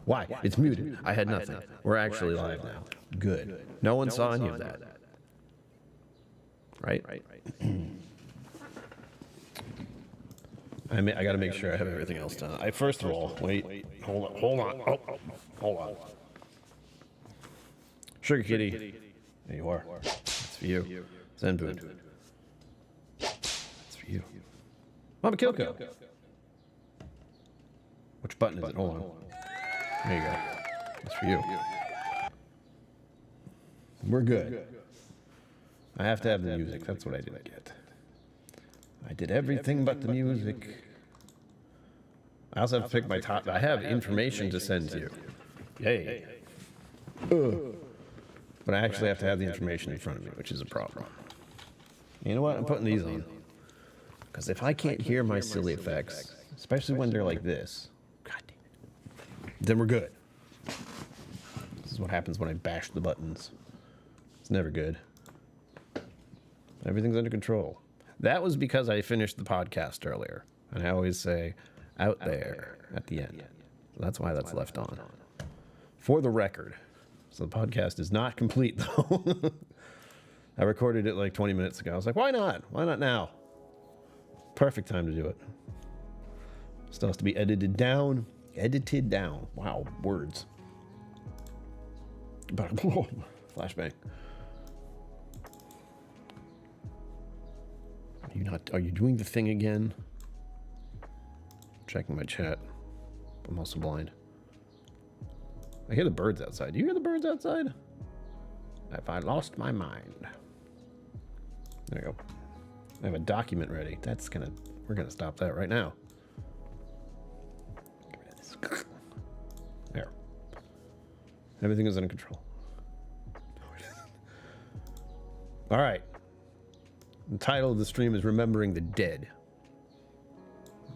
Why? It's muted. I had nothing. We're actually live now. Good. No one saw any of that. Right? I got to make sure I have everything else done. First of all, wait. Hold on. Hold on. Sugar Kitty. There you are. It's for you. Zenboon. It's for you. Mama KillCo. Which button is it? Hold on. There you go. It's for you. We're good. I have to have the music. That's what I didn't get. I did everything but the music. I also have to pick my top. I have information to send to you. Yay. But I actually have to have the information in front of me, which is a problem. You know what? I'm putting these on. Because if I can't hear my silly effects, especially when they're like this, God damn it, then we're good. This is what happens when I bash the buttons. It's never good. Everything's under control. That was because I finished the podcast earlier. And I always say, out there, at the end. So that's why that's left on. For the record. So the podcast is not complete, though. I recorded it like 20 minutes ago. I was like, why not? Why not now? Perfect time to do it. Still has to be edited down. Edited down. Wow, words. Flashbang. Are you doing the thing again? Checking my chat. I'm also blind. I hear the birds outside. Do you hear the birds outside? Have I lost my mind? There you go. I have a document ready. We're gonna stop that right now. Get rid of this. There. Everything is under control. All right. The title of the stream is Remembering the Dead.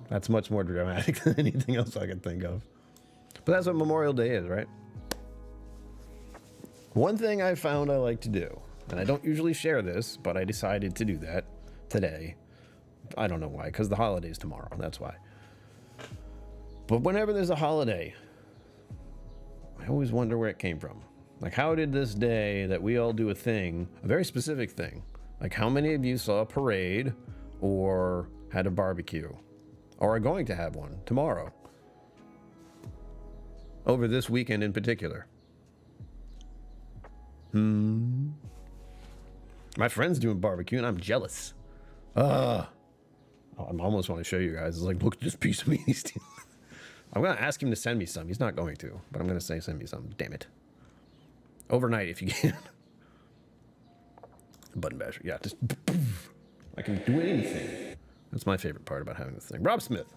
That's much more dramatic than anything else I can think of. But that's what Memorial Day is, right? One thing I found I like to do, and I don't usually share this, but I decided to do that today. I don't know why, because the holiday's tomorrow, that's why. But whenever there's a holiday, I always wonder where it came from. Like, how did this day that we all do a thing, a very specific thing, like how many of you saw a parade or had a barbecue or are going to have one tomorrow over this weekend in particular? My friend's doing barbecue and I'm jealous. I almost want to show you guys. It's like, look at this piece of meat he's doing. I'm going to ask him to send me some. He's not going to, but I'm going to say send me some. Damn it. Overnight if you can. Button basher. Yeah, just I can do anything. That's my favorite part about having this thing. Rob Smith.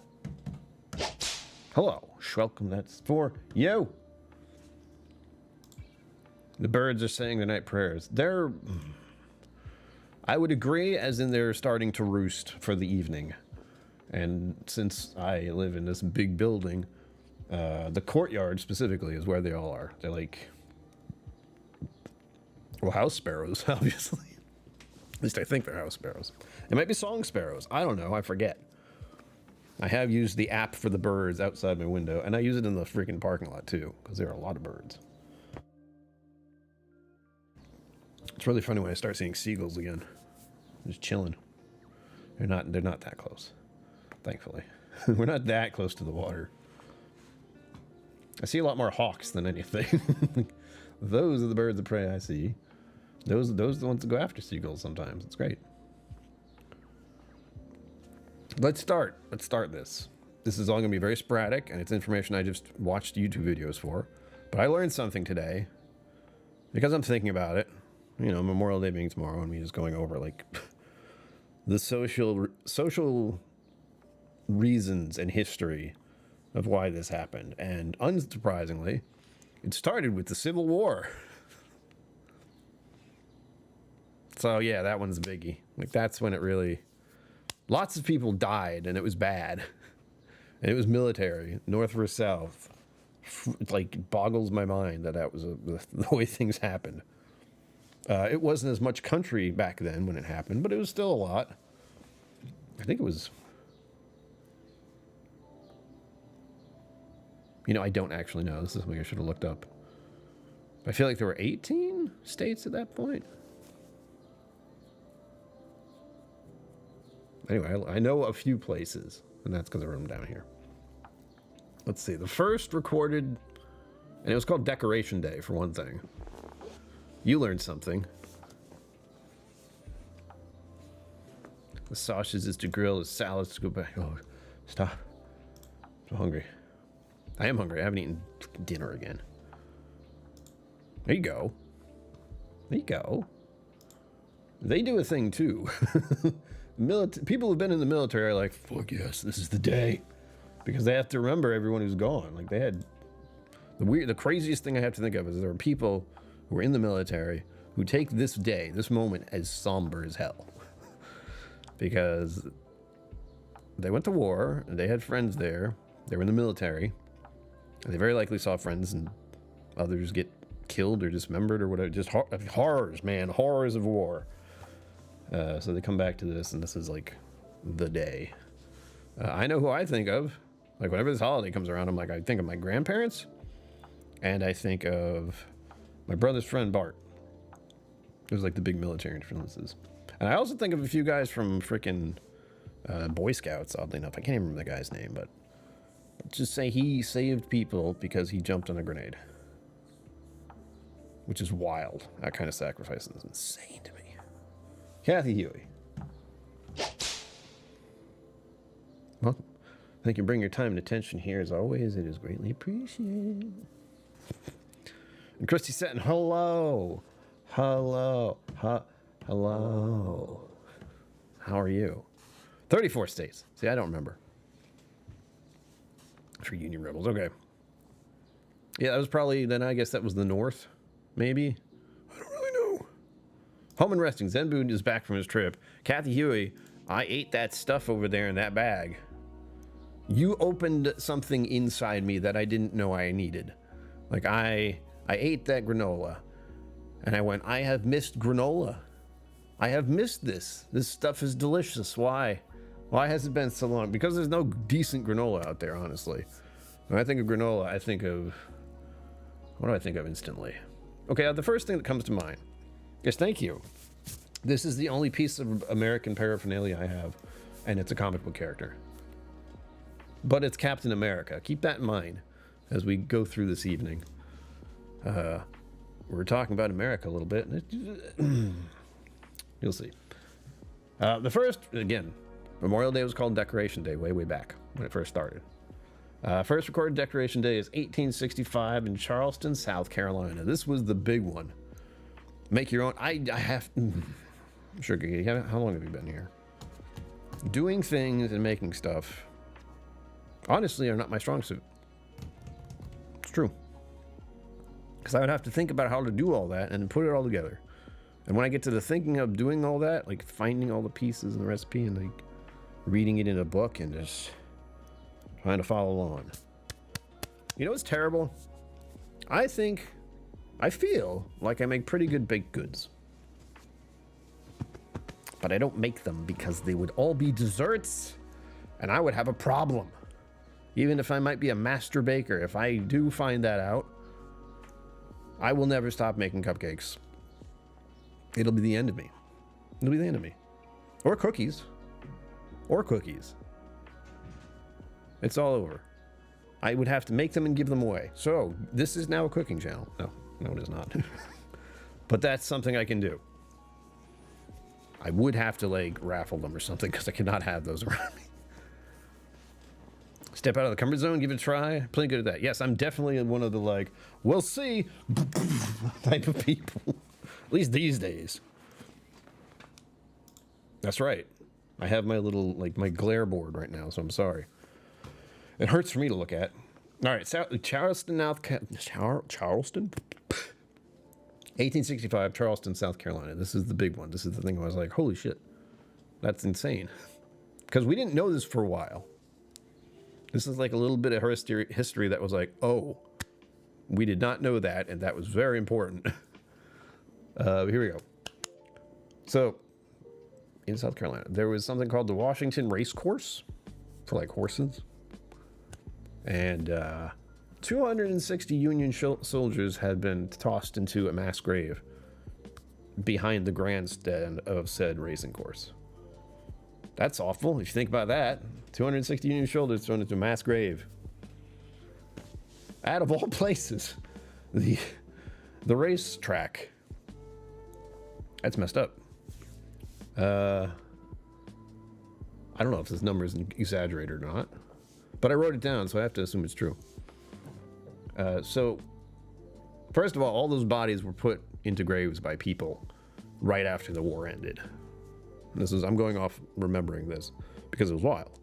Hello. Welcome. That's for you. The birds are saying their night prayers. I would agree, as in they're starting to roost for the evening. And since I live in this big building, the courtyard specifically is where they all are. They're like, well, house sparrows, obviously. At least I think they're house sparrows. It might be song sparrows. I don't know. I forget. I have used the app for the birds outside my window, and I use it in the freaking parking lot too, because there are a lot of birds. It's really funny when I start seeing seagulls again. Just chilling. They're not that close, thankfully. We're not that close to the water. I see a lot more hawks than anything. Those are the birds of prey I see. Those are the ones that go after seagulls sometimes. It's great. Let's start this. This is all going to be very sporadic, and it's information I just watched YouTube videos for. But I learned something today because I'm thinking about it. You know, Memorial Day being tomorrow, and me just going over like the social reasons and history of why this happened. And unsurprisingly, it started with the Civil War. So yeah, that one's a biggie. Like, that's when it really, lots of people died, and it was bad. And it was military, North versus South. It like boggles my mind that was the way things happened. It wasn't as much country back then when it happened, but it was still a lot. I think it was You know, I don't actually know. This is something I should have looked up. I feel like there were 18 states at that point. Anyway, I know a few places, and that's because I wrote them down here. Let's see. The first recorded, and it was called Decoration Day, for one thing. You learned something. The sausages is to grill, the salads to go back. Oh, stop. I'm hungry. I am hungry. I haven't eaten dinner again. There you go. There you go. They do a thing, too. People who've been in the military are like, fuck yes, this is the day. Because they have to remember everyone who's gone. Like, they had... The craziest thing I have to think of is there are people who are in the military who take this day, this moment, as somber as hell. Because they went to war, and they had friends there, they were in the military, and they very likely saw friends and others get killed or dismembered or whatever. Just horrors, man, horrors of war. So they come back to this, and this is like the day. I know who I think of. Like, whenever this holiday comes around, I'm like, I think of my grandparents, and I think of my brother's friend Bart. It was like the big military influences. And I also think of a few guys from frickin' Boy Scouts, oddly enough. I can't even remember the guy's name, but let's just say he saved people because he jumped on a grenade. Which is wild. That kind of sacrifice is insane to me. Kathy Huey. Welcome. Thank you for bringing your time and attention here. As always, it is greatly appreciated. And Christy Seton, hello. Hello. Hello. How are you? 34 states. See, I don't remember. For Union Rebels. Okay. Yeah, that was probably, then I guess that was the North. Maybe. I don't really know. Home and resting. Zen Boone is back from his trip. Kathy Huey, I ate that stuff over there in that bag. You opened something inside me that I didn't know I needed. Like, I ate that granola. And I went, I have missed granola. I have missed this. This stuff is delicious. Why? Why has it been so long? Because there's no decent granola out there, honestly. When I think of granola, I think of... What do I think of instantly? Okay, the first thing that comes to mind is thank you. This is the only piece of American paraphernalia I have, and it's a comic book character. But it's Captain America. Keep that in mind as we go through this evening. We're talking about America a little bit. You'll see. The first, again, Memorial Day was called Decoration Day way back when it first started. First recorded Decoration Day is 1865 in Charleston, South Carolina. This was the big one. Make your own. I have... Sure, how long have you been here? Doing things and making stuff, honestly, are not my strong suit. It's true. Because I would have to think about how to do all that and put it all together. And when I get to the thinking of doing all that, like finding all the pieces in the recipe and like reading it in a book and just trying to follow along. You know what's terrible? I feel like I make pretty good baked goods. But I don't make them because they would all be desserts and I would have a problem. Even if I might be a master baker, if I do find that out, I will never stop making cupcakes. It'll be the end of me. It'll be the end of me. Or cookies. Or cookies. It's all over. I would have to make them and give them away. So, this is now a cooking channel. No, it is not. But that's something I can do. I would have to, like, raffle them or something because I cannot have those around me. Step out of the comfort zone, give it a try. Plenty good at that. Yes, I'm definitely in one of the, like, we'll see type of people. At least these days. That's right. I have my little, like, my glare board right now, so I'm sorry. It hurts for me to look at. All right, Charleston, Charleston? 1865, Charleston, South Carolina. This is the big one. This is the thing I was like, holy shit. That's insane. Because we didn't know this for a while. This is like a little bit of history that was like, oh, we did not know that, and that was very important. Here we go. So, in South Carolina, there was something called the Washington Race Course for like horses. And 260 Union soldiers had been tossed into a mass grave behind the grandstand of said racing course. That's awful if you think about that. 260 Union soldiers thrown into a mass grave. Out of all places, the racetrack. That's messed up. I don't know if this number is exaggerated or not, but I wrote it down, so I have to assume it's true. So, first of all those bodies were put into graves by people right after the war ended. I'm going off remembering this because it was wild.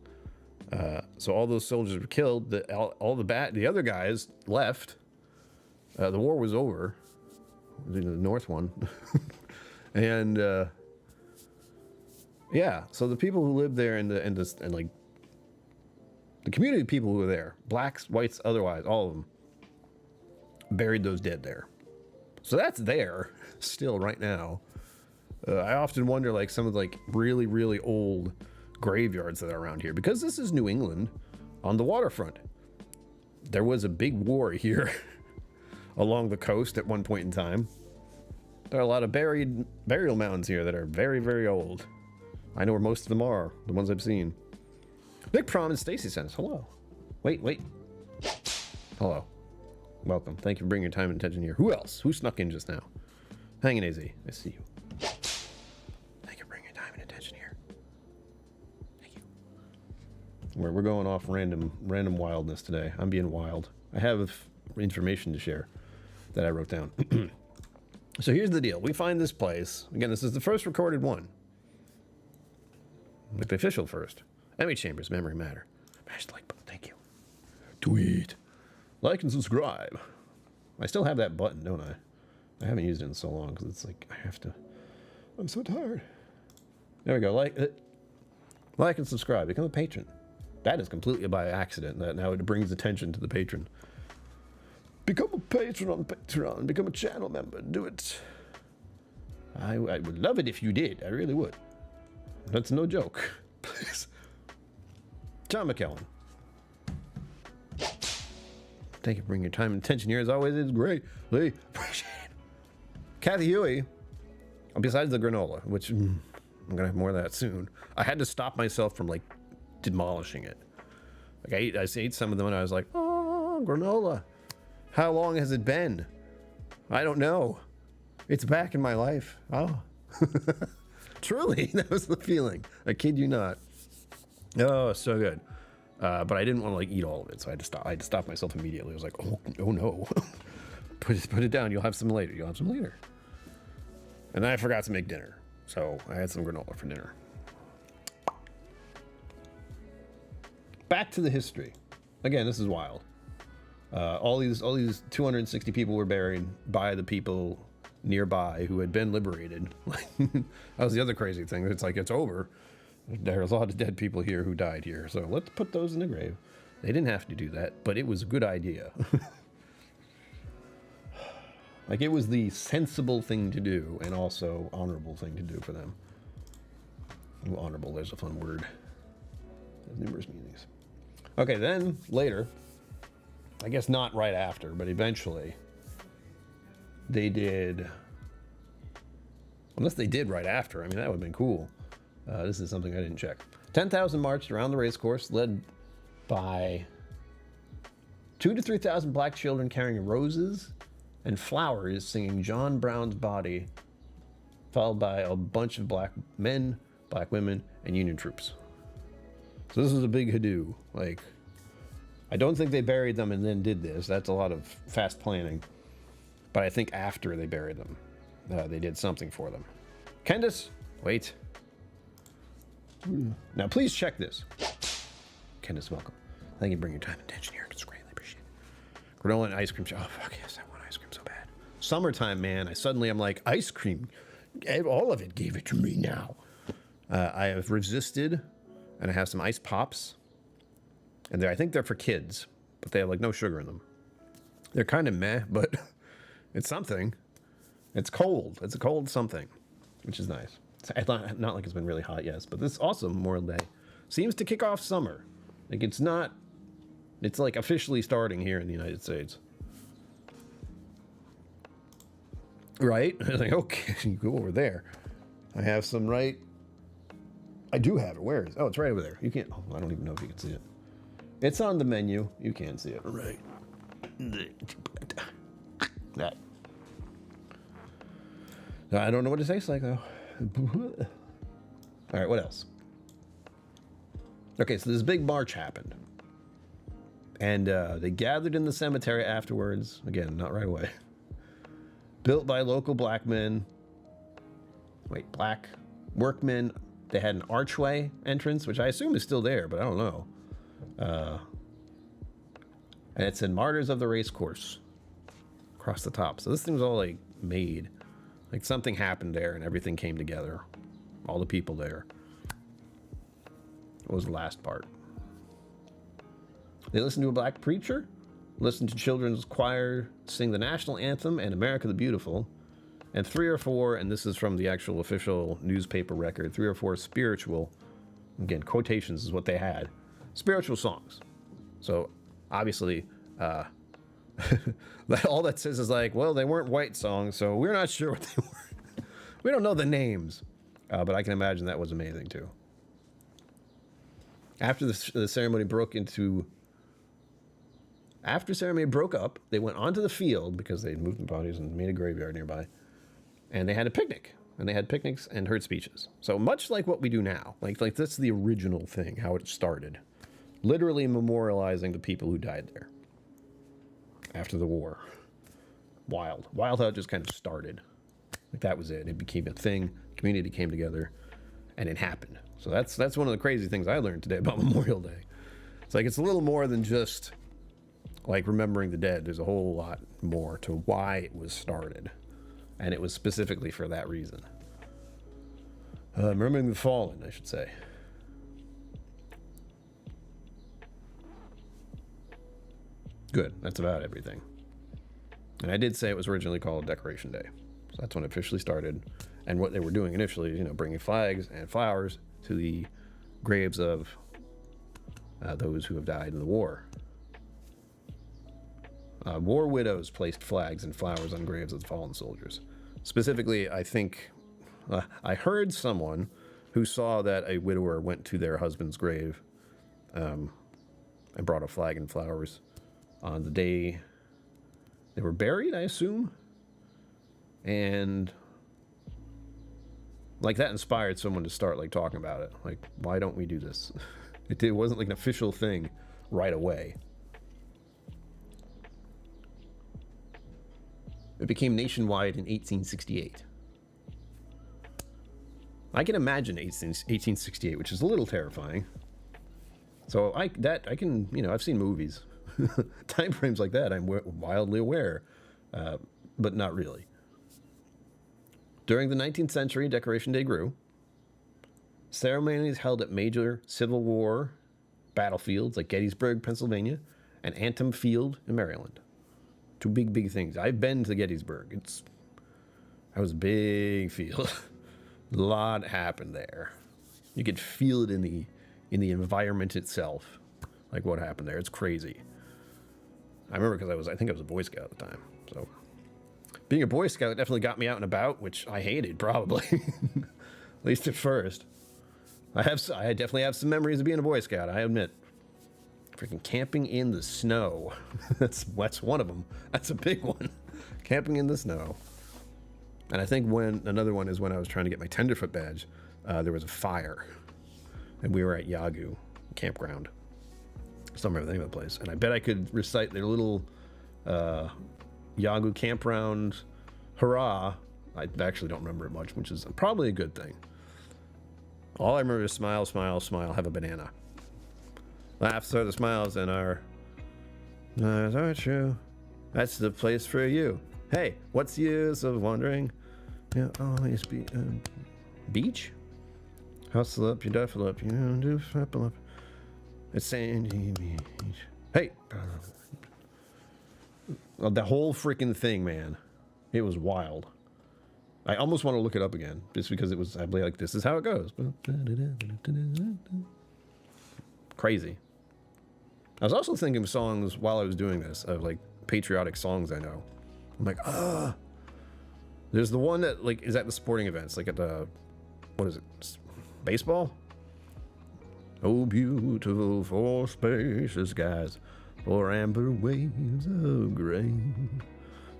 So all those soldiers were killed. The other guys left. The war was over. The North one. And yeah, so the people who lived there and like the community of people who were there, blacks, whites, otherwise, all of them, buried those dead there. So that's there still right now. I often wonder, like, some of the, like, really, really old graveyards that are around here, because this is New England on the waterfront. There was a big war here along the coast at one point in time. There are a lot of burial mounds here that are very, very old. I know where most of them are, the ones I've seen. Big Prom and Stacy sent us. Hello. Wait. Hello. Welcome. Thank you for bringing your time and attention here. Who else? Who snuck in just now? Hang in, AZ. I see you. Thank you for bringing your time and attention here. Thank you. We're going off random wildness today. I'm being wild. I have information to share that I wrote down. So here's the deal. We find this place. Again, this is the first recorded one. Like the official first. Emmy Chambers, Memory Matter. Smash the like button. Thank you. Tweet. Like and subscribe. I still have that button, don't I? I haven't used it in so long because it's like I have to. I'm so tired. There we go. Like and subscribe. Become a patron. That is completely by accident. That now it brings attention to the patron. Become a patron on Patreon. Become a channel member. Do it. I would love it if you did. I really would. That's no joke. Please. John McKellen. Thank you for bringing your time and attention here. As always, it's great. Lee, appreciate it. Kathy Huey. Besides the granola, which I'm going to have more of that soon. I had to stop myself from, like, demolishing it. Like, I ate some of them and I was like, oh, granola. How long has it been? I don't know. It's back in my life. Oh. Truly, that was the feeling. I kid you not. Oh, so good. But I didn't want to, like, eat all of it, so I had to stop myself immediately. I was like, oh no. put it down. You'll have some later. And then I forgot to make dinner, so I had some granola for dinner. Back to the history. Again, this is wild. All these 260 people were buried by the people nearby who had been liberated. That was the other crazy thing. It's like, it's over. There's a lot of dead people here who died here, so let's put those in the grave. They didn't have to do that, but it was a good idea. Like, it was the sensible thing to do and also honorable thing to do for them. Ooh, honorable, there's a fun word. There's numerous meanings. Okay, then later, I guess not right after, but eventually, they did, unless they did right after, I mean, that would have been cool. This is something I didn't check. 10,000 marched around the race course, led by 2,000 to 3,000 black children carrying roses and flowers, singing John Brown's Body, followed by a bunch of black men, black women, and Union troops. So this was a big hoodoo. Like, I don't think they buried them and then did this. That's a lot of fast planning. But I think after they buried them, they did something for them. Candace, wait. Now, please check this. Candace, welcome. Thank you for bringing your time and attention here. It's greatly appreciated. Granola and ice cream. Oh, fuck yes, I want ice cream so bad. Summertime, man. I'm like, ice cream. All of it, gave it to me now. I have resisted, and I have some ice pops. And I think they're for kids, but they have, like, no sugar in them. They're kind of meh, but it's something. It's cold. It's a cold something, which is nice. It's not like it's been really hot, yes, but this awesome Memorial Day seems to kick off summer. Like, it's not It's like officially starting here in the United States. Right? Like, okay, you go over there. I have some right. I do have it. Where is it? Oh, it's right over there. You can't. Oh, I don't even know if you can see it. It's on the menu. You can see it. Right. That. I don't know what it tastes like, though. All right, what else? Okay, so this big march happened. And they gathered in the cemetery afterwards. Again, not right away. Built by local black men. Wait, black workmen. They had an archway entrance, which I assume is still there, but I don't know. And it said Martyrs of the Race Course across the top. So this thing was all like made. Like something happened there and everything came together. All the people there. What was the last part? They listened to a black preacher, listened to children's choir sing the national anthem and America the Beautiful, and 3 or 4, and this is from the actual official newspaper record, 3 or 4 spiritual, again, quotations is what they had, spiritual songs. So, obviously, all that says is like, well, they weren't white songs, so we're not sure what they were. We don't know the names, but I can imagine that was amazing, too. After the ceremony After ceremony broke up, they went onto the field because they'd moved the bodies and made a graveyard nearby. And they had a picnic. And they had picnics and heard speeches. So much like what we do now. Like that's the original thing, how it started. Literally memorializing the people who died there. After the war. Wild. Wild how it just kind of started. Like that was it. It became a thing. The community came together. And it happened. So that's one of the crazy things I learned today about Memorial Day. It's like it's a little more than just like remembering the dead. There's a whole lot more to why it was started. And it was specifically for that reason. Remembering the fallen, I should say. Good. That's about everything. And I did say it was originally called Decoration Day. So that's when it officially started. And what they were doing initially, bringing flags and flowers to the graves of those who have died in the war. War widows placed flags and flowers on graves of the fallen soldiers. Specifically, I think, I heard someone who saw that a widower went to their husband's grave and brought a flag and flowers on the day they were buried, I assume. And like that inspired someone to start like talking about it. Like, why don't we do this? It wasn't like an official thing right away. It became nationwide in 1868. I can imagine 1868, which is a little terrifying. So I've seen movies, time frames like that. I'm wildly aware, but not really. During the 19th century, Decoration Day grew. Ceremonies held at major Civil War battlefields like Gettysburg, Pennsylvania, and Anthem Field in Maryland. Two big things. I've been to Gettysburg. That was a big field. A lot happened there. You could feel it in the environment itself, like what happened there. It's crazy. I remember because I think I was a Boy Scout at the time. So being a Boy Scout definitely got me out and about, which I hated probably, at least at first. I definitely have some memories of being a Boy Scout. I admit. Freaking camping in the snow. That's one of them. That's a big one. Camping in the snow. And I think another one is when I was trying to get my tenderfoot badge, there was a fire. And we were at Yagoo campground. I still remember the name of the place. And I bet I could recite their little Yagoo campground hurrah. I actually don't remember it much, which is probably a good thing. All I remember is smile, smile, smile, have a banana. Laughs are the smiles in our lives are true. That's the place for you. Hey, what's the use of wondering? You'll always be beach? Hustle up, you duffle up, you do flapple up. It's sandy beach. Hey, the whole freaking thing, man. It was wild. I almost want to look it up again, just because I'd be like, this is how it goes. Crazy. I was also thinking of songs while I was doing this, of like patriotic songs I know. I'm like, there's the one that like is at the sporting events, like at the, what is it, baseball? Oh, beautiful for spacious skies, for amber waves of grain,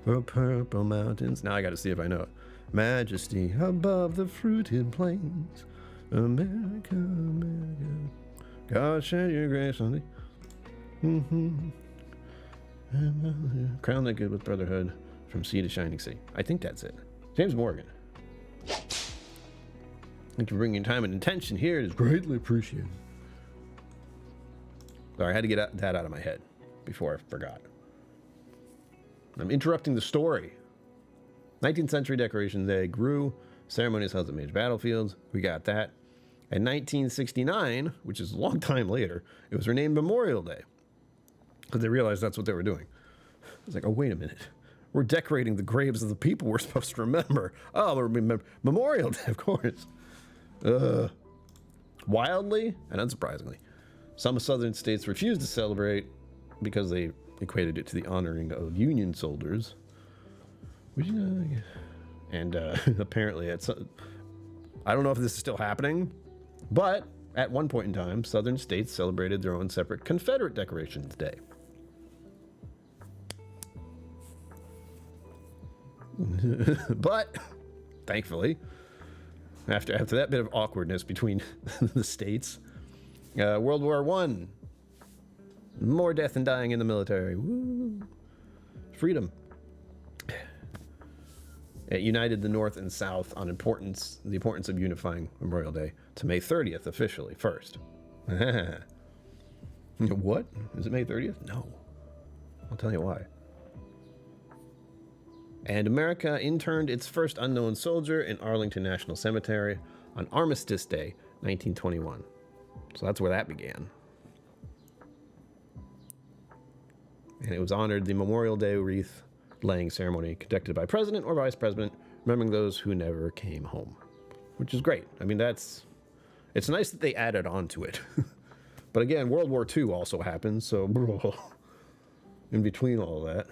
for purple mountains. Now I got to see if I know it. Majesty above the fruited plains, America, America, God shed your grace on thee. Crown that good with brotherhood, from sea to shining sea. I think that's it. James Morgan. Thank you for bringing time and attention here. It is greatly appreciated. Sorry, I had to get that out of my head before I forgot. I'm interrupting the story. 19th century decorations, they grew. Ceremonies held at major battlefields. We got that. In 1969, which is a long time later, it was renamed Memorial Day. Because they realized that's what they were doing. It's like, oh, wait a minute. We're decorating the graves of the people we're supposed to remember. Oh, Memorial Day, of course. Wildly and unsurprisingly, some southern states refused to celebrate because they equated it to the honoring of Union soldiers. And apparently, I don't know if this is still happening, but at one point in time, southern states celebrated their own separate Confederate Decorations Day. But thankfully, after that bit of awkwardness between the states, World War I, more death and dying in the military. Woo. Freedom. It united the North and South on the importance of unifying Memorial Day to May 30th officially first. What? Is it May 30th? No. I'll tell you why. And America interned its first unknown soldier in Arlington National Cemetery on Armistice Day, 1921. So that's where that began. And it was honored the Memorial Day wreath laying ceremony conducted by President or Vice President, remembering those who never came home, which is great. I mean, it's nice that they added on to it. But again, World War II also happened, so in between all that.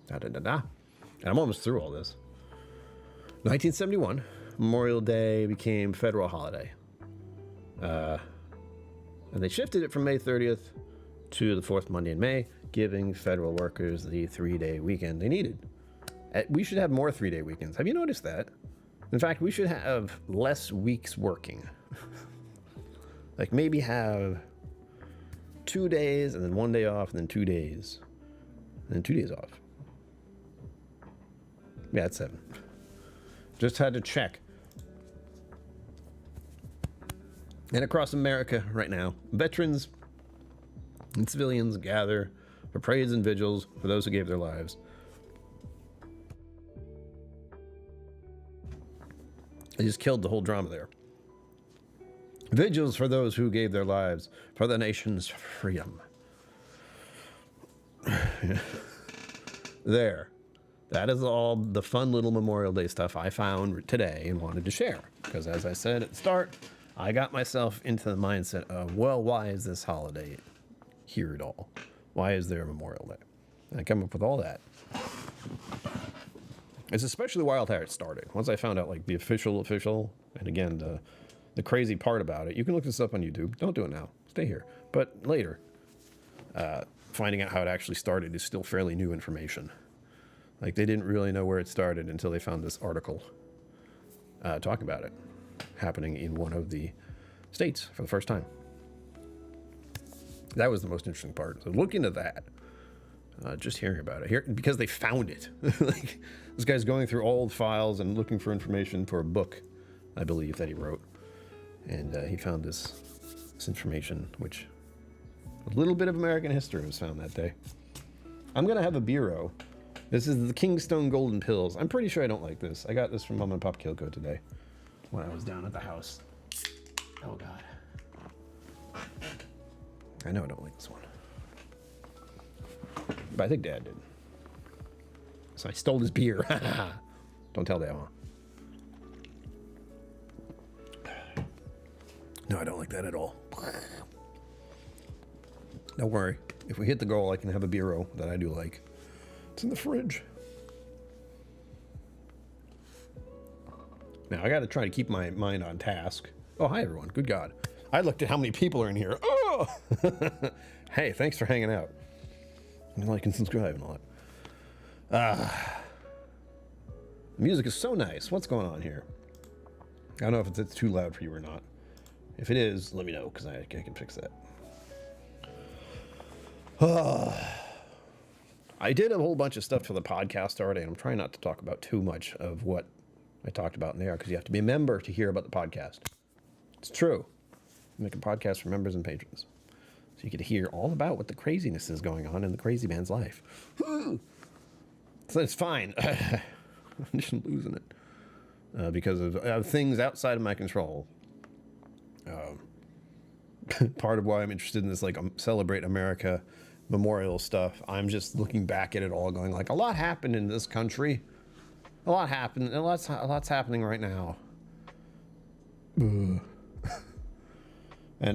And I'm almost through all this. 1971, Memorial Day became federal holiday. And they shifted it from May 30th to the fourth Monday in May, giving federal workers the 3-day weekend they needed. We should have more 3-day weekends. Have you noticed that? In fact, we should have less weeks working. Like maybe have 2 days and then 1 day off and then 2 days. And then 2 days off. Yeah, it's 7. Just had to check. And across America right now, veterans and civilians gather for parades and vigils for those who gave their lives. They just killed the whole drama there. Vigils for those who gave their lives for the nation's freedom. There. That is all the fun little Memorial Day stuff I found today and wanted to share. Because as I said at the start, I got myself into the mindset of, well, why is this holiday here at all? Why is there a Memorial Day? And I come up with all that. It's especially wild how it started. Once I found out like the official, and again, the crazy part about it, you can look this up on YouTube. Don't do it now. Stay here. But later, finding out how it actually started is still fairly new information. Like they didn't really know where it started until they found this article talking about it happening in one of the states for the first time. That was the most interesting part. So look into that. Just hearing about it here because they found it. Like this guy's going through old files and looking for information for a book, I believe, that he wrote, and he found this information, which a little bit of American history was found that day. I'm gonna have a bureau. This is the Kingstone Golden Pills. I'm pretty sure I don't like this. I got this from Mom and Pop KillCo today when I was down at the house. Oh God. I know I don't like this one. But I think Dad did. So I stole his beer. Don't tell Dad, huh? No, I don't like that at all. Don't worry. If we hit the goal, I can have a beero that I do like. It's in the fridge. Now, I got to try to keep my mind on task. Oh, hi, everyone. Good God. I looked at how many people are in here. Oh! Hey, thanks for hanging out. And like and subscribe and all that. The music is so nice. What's going on here? I don't know if it's too loud for you or not. If it is, let me know, because I can fix that. I did a whole bunch of stuff for the podcast already, and I'm trying not to talk about too much of what I talked about in there, because you have to be a member to hear about the podcast. It's true. I make a podcast for members and patrons. So you get to hear all about what the craziness is going on in the crazy man's life. So it's fine. I'm just losing it. Because of things outside of my control. Part of why I'm interested in this, like, Celebrate America memorial stuff, I'm just looking back at it all going, like, a lot happened in this country. A lot happened. A lot's happening right now. And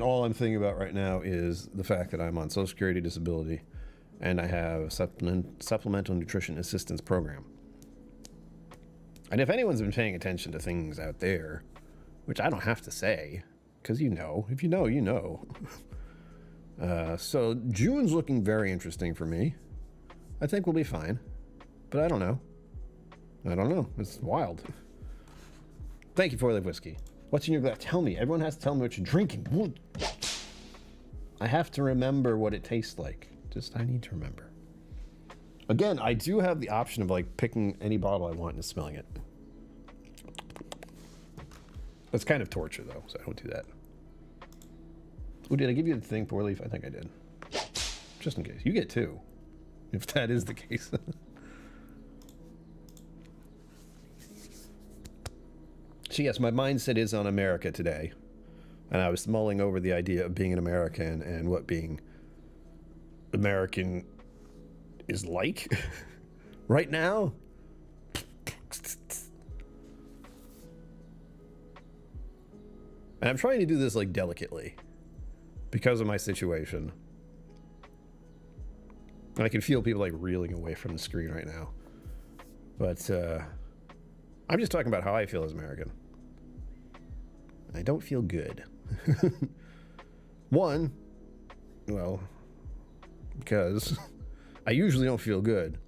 all I'm thinking about right now is the fact that I'm on Social Security disability and I have a supplemental nutrition assistance program. And if anyone's been paying attention to things out there, which I don't have to say, because you know, if you know, you know. So June's looking very interesting for me. I think we'll be fine, but I don't know. I don't know. It's wild. Thank you for the whiskey. What's in your glass? Tell me. Everyone has to tell me what you're drinking. I have to remember what it tastes like. I need to remember. Again, I do have the option of, like, picking any bottle I want and smelling it. That's kind of torture, though, so I don't do that. Oh, did I give you the thing, Poor Leaf? I think I did. Just in case. You get two, if that is the case. So yes, my mindset is on America today. And I was mulling over the idea of being an American and what being American is like right now. And I'm trying to do this, like, delicately because of my situation. And I can feel people, like, reeling away from the screen right now. But I'm just talking about how I feel as American. I don't feel good. One, well, because I usually don't feel good.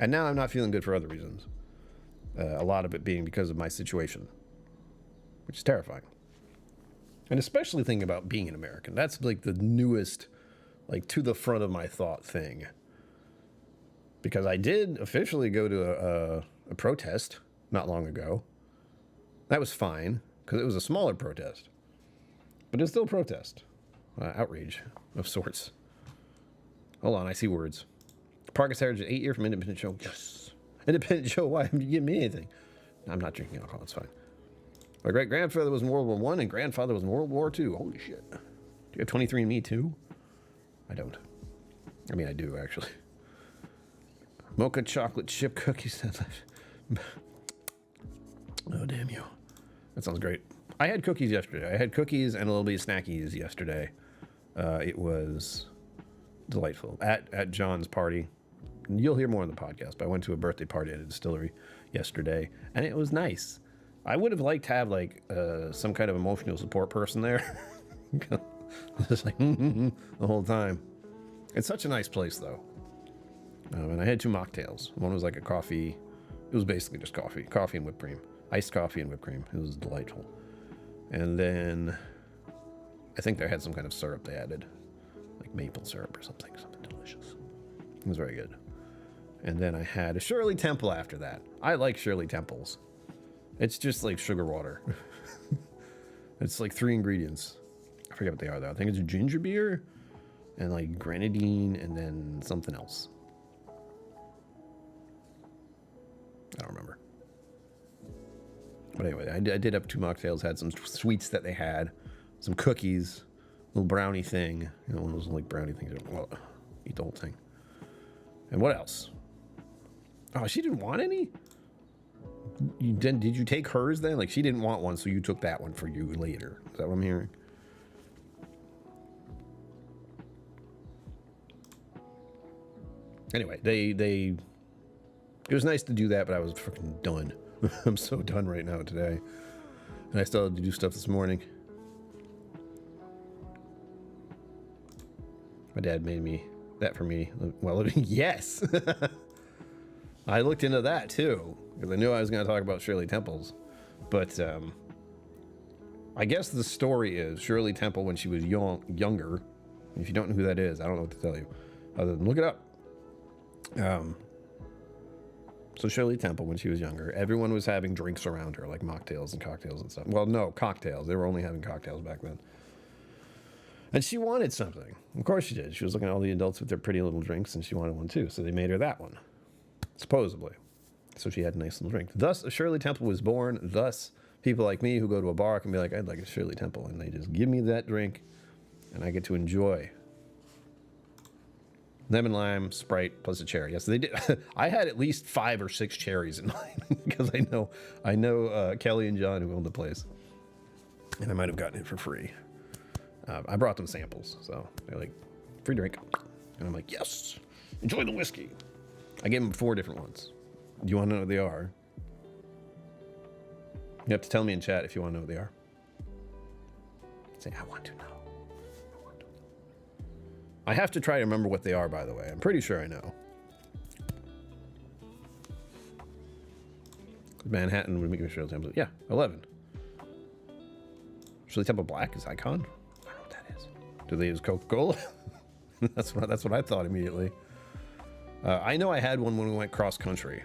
And now I'm not feeling good for other reasons. A lot of it being because of my situation, which is terrifying. And especially thinking about being an American. That's, like, the newest, like, to the front of my thought thing. Because I did officially go to a protest not long ago. That was fine, because it was a smaller protest. But it's still a protest. Outrage of sorts. Hold on, I see words. Parkers Heritage 8 year from Independent Show. Yes. Independent Show, why haven't you given me anything? I'm not drinking alcohol, it's fine. My great-grandfather was in World War I and grandfather was in World War II. Holy shit. Do you have 23andMe too? I don't. I mean, I do, actually. Mocha chocolate chip cookies. Oh, damn you. That sounds great. I had cookies yesterday. I had cookies and a little bit of snackies yesterday. It was delightful. At John's party. You'll hear more on the podcast, but I went to a birthday party at a distillery yesterday, and it was nice. I would have liked to have, like, some kind of emotional support person there. Just like, the whole time. It's such a nice place, though. And I had two mocktails. One was like a coffee. It was basically just coffee. Coffee and whipped cream. Iced coffee and whipped cream. It was delightful. And then I think they had some kind of syrup they added. Like maple syrup or something. Something delicious. It was very good. And then I had a Shirley Temple after that. I like Shirley Temples. It's just like sugar water. It's like 3 ingredients. I forget what they are, though. I think it's ginger beer and like grenadine and then something else. I don't remember. But anyway, I did have 2 mocktails, had some sweets that they had, some cookies, little brownie thing. You know, one of those like brownie things. Well, eat the whole thing. And what else? Oh, she didn't want any? Did you take hers then? Like, she didn't want one, so you took that one for you later. Is that what I'm hearing? Anyway, it was nice to do that, but I was freaking done. I'm so done right now today. And I still had to do stuff this morning. My dad made me that for me. Well, yes. I looked into that too, because I knew I was going to talk about Shirley Temple's. But I guess the story is Shirley Temple when she was younger. If you don't know who that is, I don't know what to tell you, other than look it up. So Shirley Temple, when she was younger, everyone was having drinks around her, like mocktails and cocktails and stuff. Well, no, cocktails. They were only having cocktails back then. And she wanted something. Of course she did. She was looking at all the adults with their pretty little drinks, and she wanted one too. So they made her that one, supposedly. So she had a nice little drink. Thus, a Shirley Temple was born. Thus, people like me who go to a bar can be like, I'd like a Shirley Temple. And they just give me that drink, and I get to enjoy lemon lime, Sprite, plus a cherry. Yes, they did. I had at least 5 or 6 cherries in mine because I know Kelly and John who owned the place, and I might have gotten it for free. I brought them samples, so they're like, free drink, and I'm like, yes, enjoy the whiskey. I gave them 4 different ones. Do you want to know what they are? You have to tell me in chat if you want to know what they are. Say, I want to know. I have to try to remember what they are, by the way. I'm pretty sure I know. Manhattan would make me Shirley Temple. Yeah, 11. Shirley Temple Black is Icon? I don't know what that is. Do they use Coca-Cola? That's what I thought immediately. I know I had one when we went cross-country.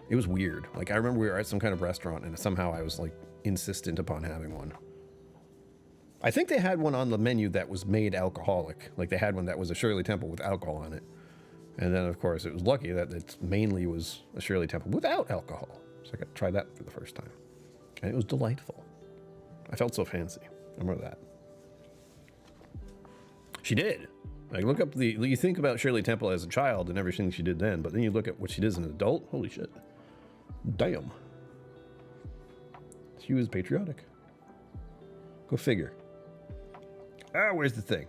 It was weird. Like, I remember we were at some kind of restaurant, and somehow I was, like, insistent upon having one. I think they had one on the menu that was made alcoholic. Like, they had one that was a Shirley Temple with alcohol on it. And then, of course, it was lucky that it mainly was a Shirley Temple without alcohol. So I got to try that for the first time. And it was delightful. I felt so fancy. I remember that. She did. Like, look up you think about Shirley Temple as a child and everything she did then, but then you look at what she did as an adult. Holy shit. Damn. She was patriotic. Go figure. Ah, where's the thing?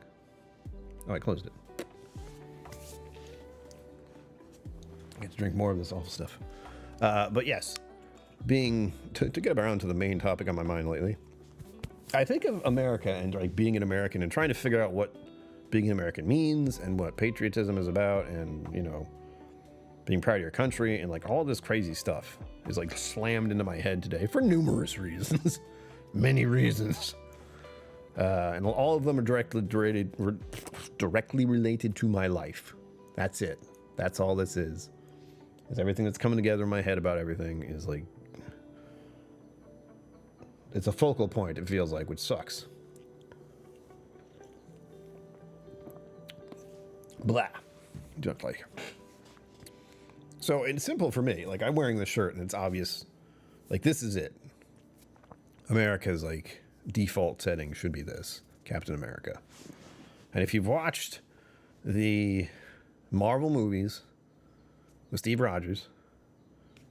Oh, I closed it. I get to drink more of this awful stuff. But yes, to get around to the main topic on my mind lately, I think of America and like being an American and trying to figure out what being an American means and what patriotism is about, and you know, being proud of your country, and like all this crazy stuff is like slammed into my head today for numerous reasons, many reasons. And all of them are directly related to my life. That's it. That's all this is everything that's coming together in my head about everything is like, it's a focal point, it feels like, which sucks. Blah. Don't like. So it's simple for me. Like, I'm wearing this shirt and it's obvious. Like, this is it. America's like default setting should be this, Captain America. And if you've watched the Marvel movies with Steve Rogers,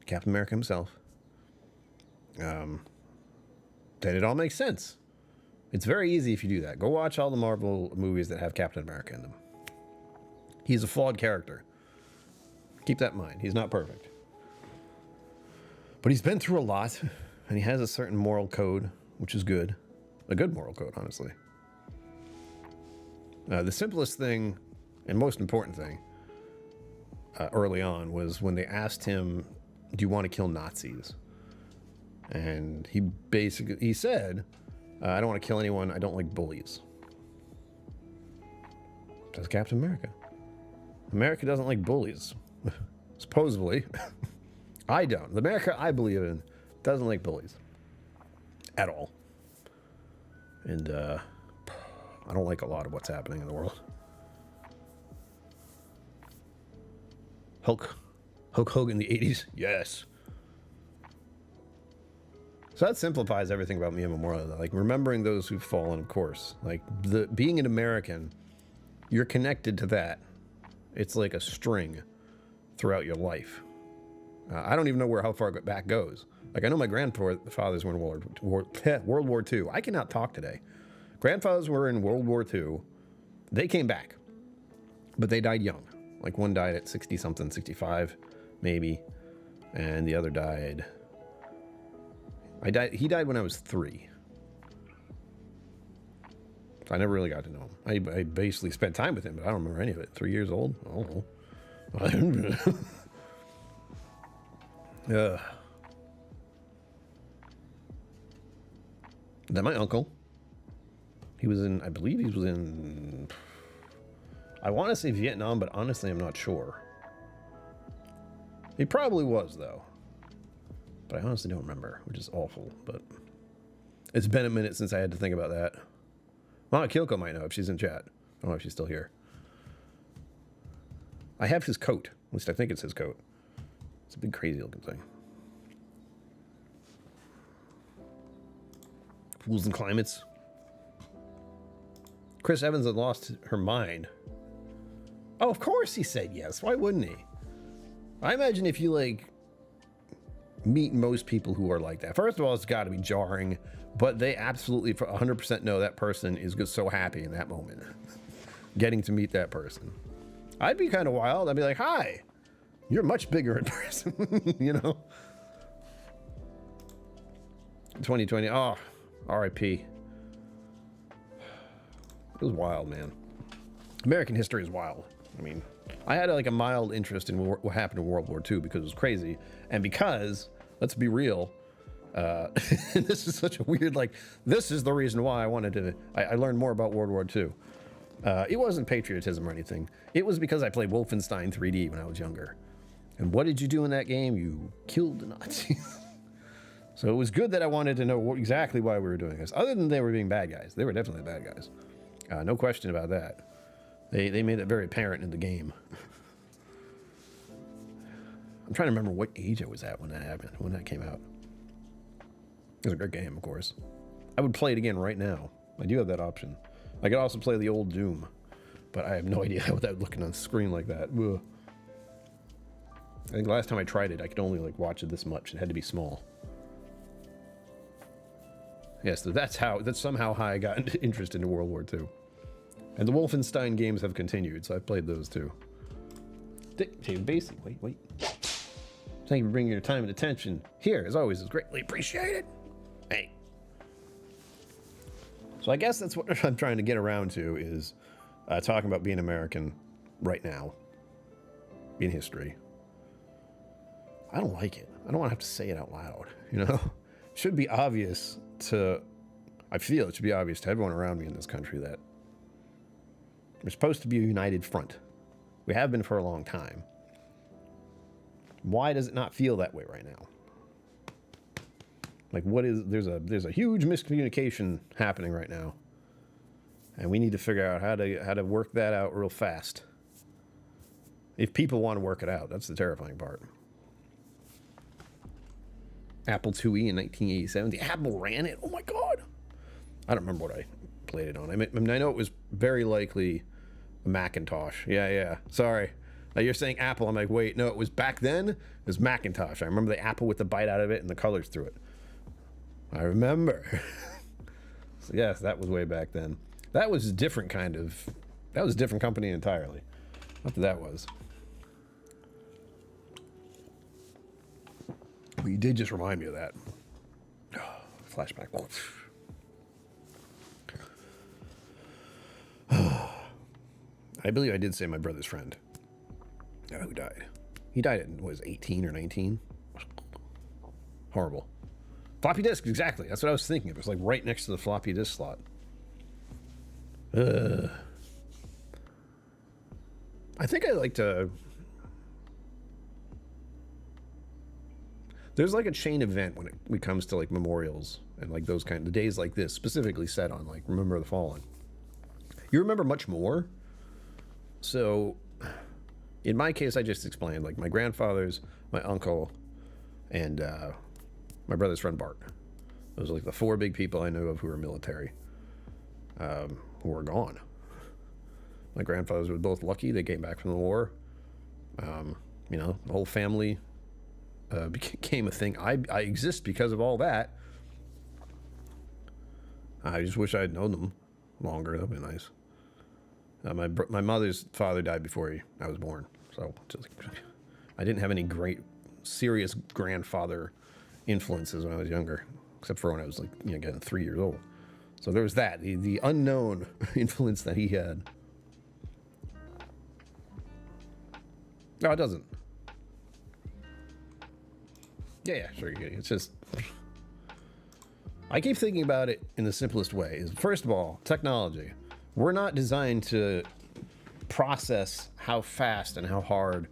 Captain America himself, then it all makes sense. It's very easy if you do that. Go watch all the Marvel movies that have Captain America in them. He's a flawed character. Keep that in mind. He's not perfect. But he's been through a lot, and he has a certain moral code, which is good. A good moral code, honestly. The simplest thing and most important thing early on was when they asked him, do you want to kill Nazis? And he said, I don't want to kill anyone. I don't like bullies. That's Captain America. America doesn't like bullies. Supposedly. I don't. The America I believe in doesn't like bullies. At all. And I don't like a lot of what's happening in the world. Hulk Hogan in the 80s? Yes. So that simplifies everything about me and Memorial. Like, remembering those who've fallen, of course. Like, being an American, you're connected to that. It's like a string throughout your life. I don't even know how far back goes. Like, I know my grandfathers were in World War II. I cannot talk today. Grandfathers were in World War II. They came back, but they died young. Like one died at 60 something, 65 maybe, and the other died. He died when I was 3. So I never really got to know him. I basically spent time with him, but I don't remember any of it. 3 years old? I don't know. Then my uncle. He was in, I believe he was in, I want to say Vietnam, but honestly I'm not sure. He probably was, though. But I honestly don't remember, which is awful, but it's been a minute since I had to think about that. Well, KillCo might know if she's in chat. I don't know if she's still here. I have his coat. At least I think it's his coat. It's a big, crazy looking thing. Fools and climates. Chris Evans had lost her mind. Oh, of course he said yes. Why wouldn't he? I imagine if you, like, meet most people who are like that. First of all, it's got to be jarring, but they absolutely 100% know that person is just so happy in that moment. Getting to meet that person. I'd be kind of wild. I'd be like, hi, you're much bigger in person, you know? 2020, oh, RIP. It was wild, man. American history is wild. I mean, I had like a mild interest in what happened in World War II because it was crazy. And because, let's be real, this is such a weird, like, this is the reason why I wanted to, I learned more about World War II. It wasn't patriotism or anything. It was because I played Wolfenstein 3D when I was younger. And what did you do in that game? You killed the Nazis. So it was good that I wanted to know exactly why we were doing this. Other than they were being bad guys. They were definitely bad guys. No question about that. They made it very apparent in the game. I'm trying to remember what age I was at when that happened, when that came out. It was a great game, of course. I would play it again right now. I do have that option. I could also play the old Doom, but I have no idea how that would look on the screen like that. Ugh. I think last time I tried it, I could only like watch it this much. It had to be small. Yes, that's somehow how I got interested in World War II. And the Wolfenstein games have continued, so I've played those too. David Basie, wait. Thank you for bringing your time and attention here. As always, it's greatly appreciated. Hey. So I guess that's what I'm trying to get around to is talking about being American right now in history. I don't like it. I don't want to have to say it out loud, you know? It should be obvious to, I feel it should be obvious to everyone around me in this country that we're supposed to be a united front. We have been for a long time. Why does it not feel that way right now? Like, what is, there's a huge miscommunication happening right now. And we need to figure out how to work that out real fast. If people want to work it out, that's the terrifying part. Apple IIe in 1987. The Apple ran it. Oh my God. I don't remember what I played it on. I mean, I know it was very likely a Macintosh. Yeah. Sorry. You're saying Apple. I'm like, wait, no, it was back then. It was Macintosh. I remember the Apple with the bite out of it and the colors through it. I remember. So yes, that was way back then. That was a different kind of, that was a different company entirely. What that was. But you did just remind me of that. Flashback. I believe I did say my brother's friend. Who died? He died at, was 18 or 19? Horrible. Floppy disk, exactly. That's what I was thinking. It was like right next to the floppy disk slot. I think I like to... There's like a chain event when it comes to like memorials and like those kind of days like this, specifically set on like Remember the Fallen. You remember much more. So in my case, I just explained like my grandfather's, my uncle, and my brother's friend Bart. Those are like the 4 big people I know of who were military, who were gone. My grandfathers were both lucky. They came back from the war. You know, the whole family became a thing. I exist because of all that. I just wish I'd known them longer. That'd be nice. My mother's father died before I was born, so just, I didn't have any great, serious grandfather influences when I was younger, except for when I was like, getting 3 years old. So there was that, the unknown influence that he had. No, it doesn't. Yeah, sure. It's just, I keep thinking about it in the simplest way. Is first of all, technology. We're not designed to process how fast and how hard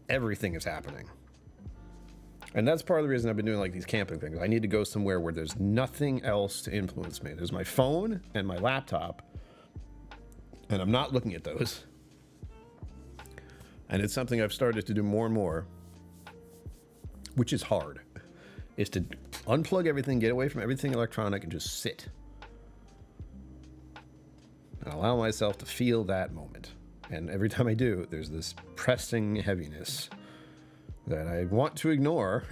everything is happening. And that's part of the reason I've been doing like these camping things. I need to go somewhere where there's nothing else to influence me. There's my phone and my laptop, and I'm not looking at those. And it's something I've started to do more and more, which is hard, is to unplug everything, get away from everything electronic, and just sit. And allow myself to feel that moment. And every time I do, there's this pressing heaviness that I want to ignore.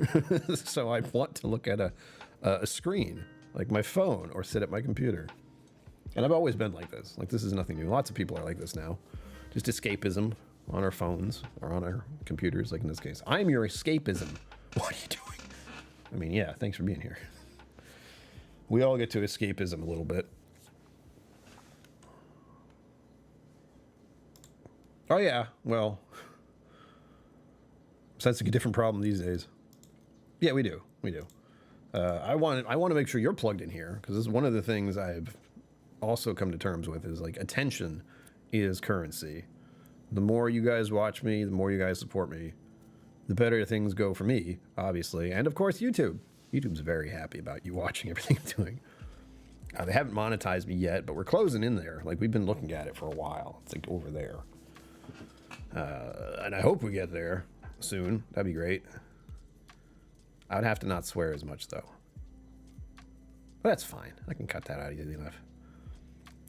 So I want to look at a screen, like my phone, or sit at my computer. And I've always been like this. Like, this is nothing new. Lots of people are like this now. Just escapism on our phones or on our computers, like in this case. I'm your escapism. What are you doing? I mean, yeah, thanks for being here. We all get to escapism a little bit. Oh yeah, well, so that's a different problem these days. Yeah, we do. I want to make sure you're plugged in here, because this is one of the things I've also come to terms with, is like attention is currency. The more you guys watch me, the more you guys support me, the better things go for me, obviously. And of course, YouTube. YouTube's very happy about you watching everything I'm doing. They haven't monetized me yet, but we're closing in there. Like, we've been looking at it for a while. It's like over there. And I hope we get there soon. That'd be great. I would have to not swear as much, though. But that's fine. I can cut that out easily enough.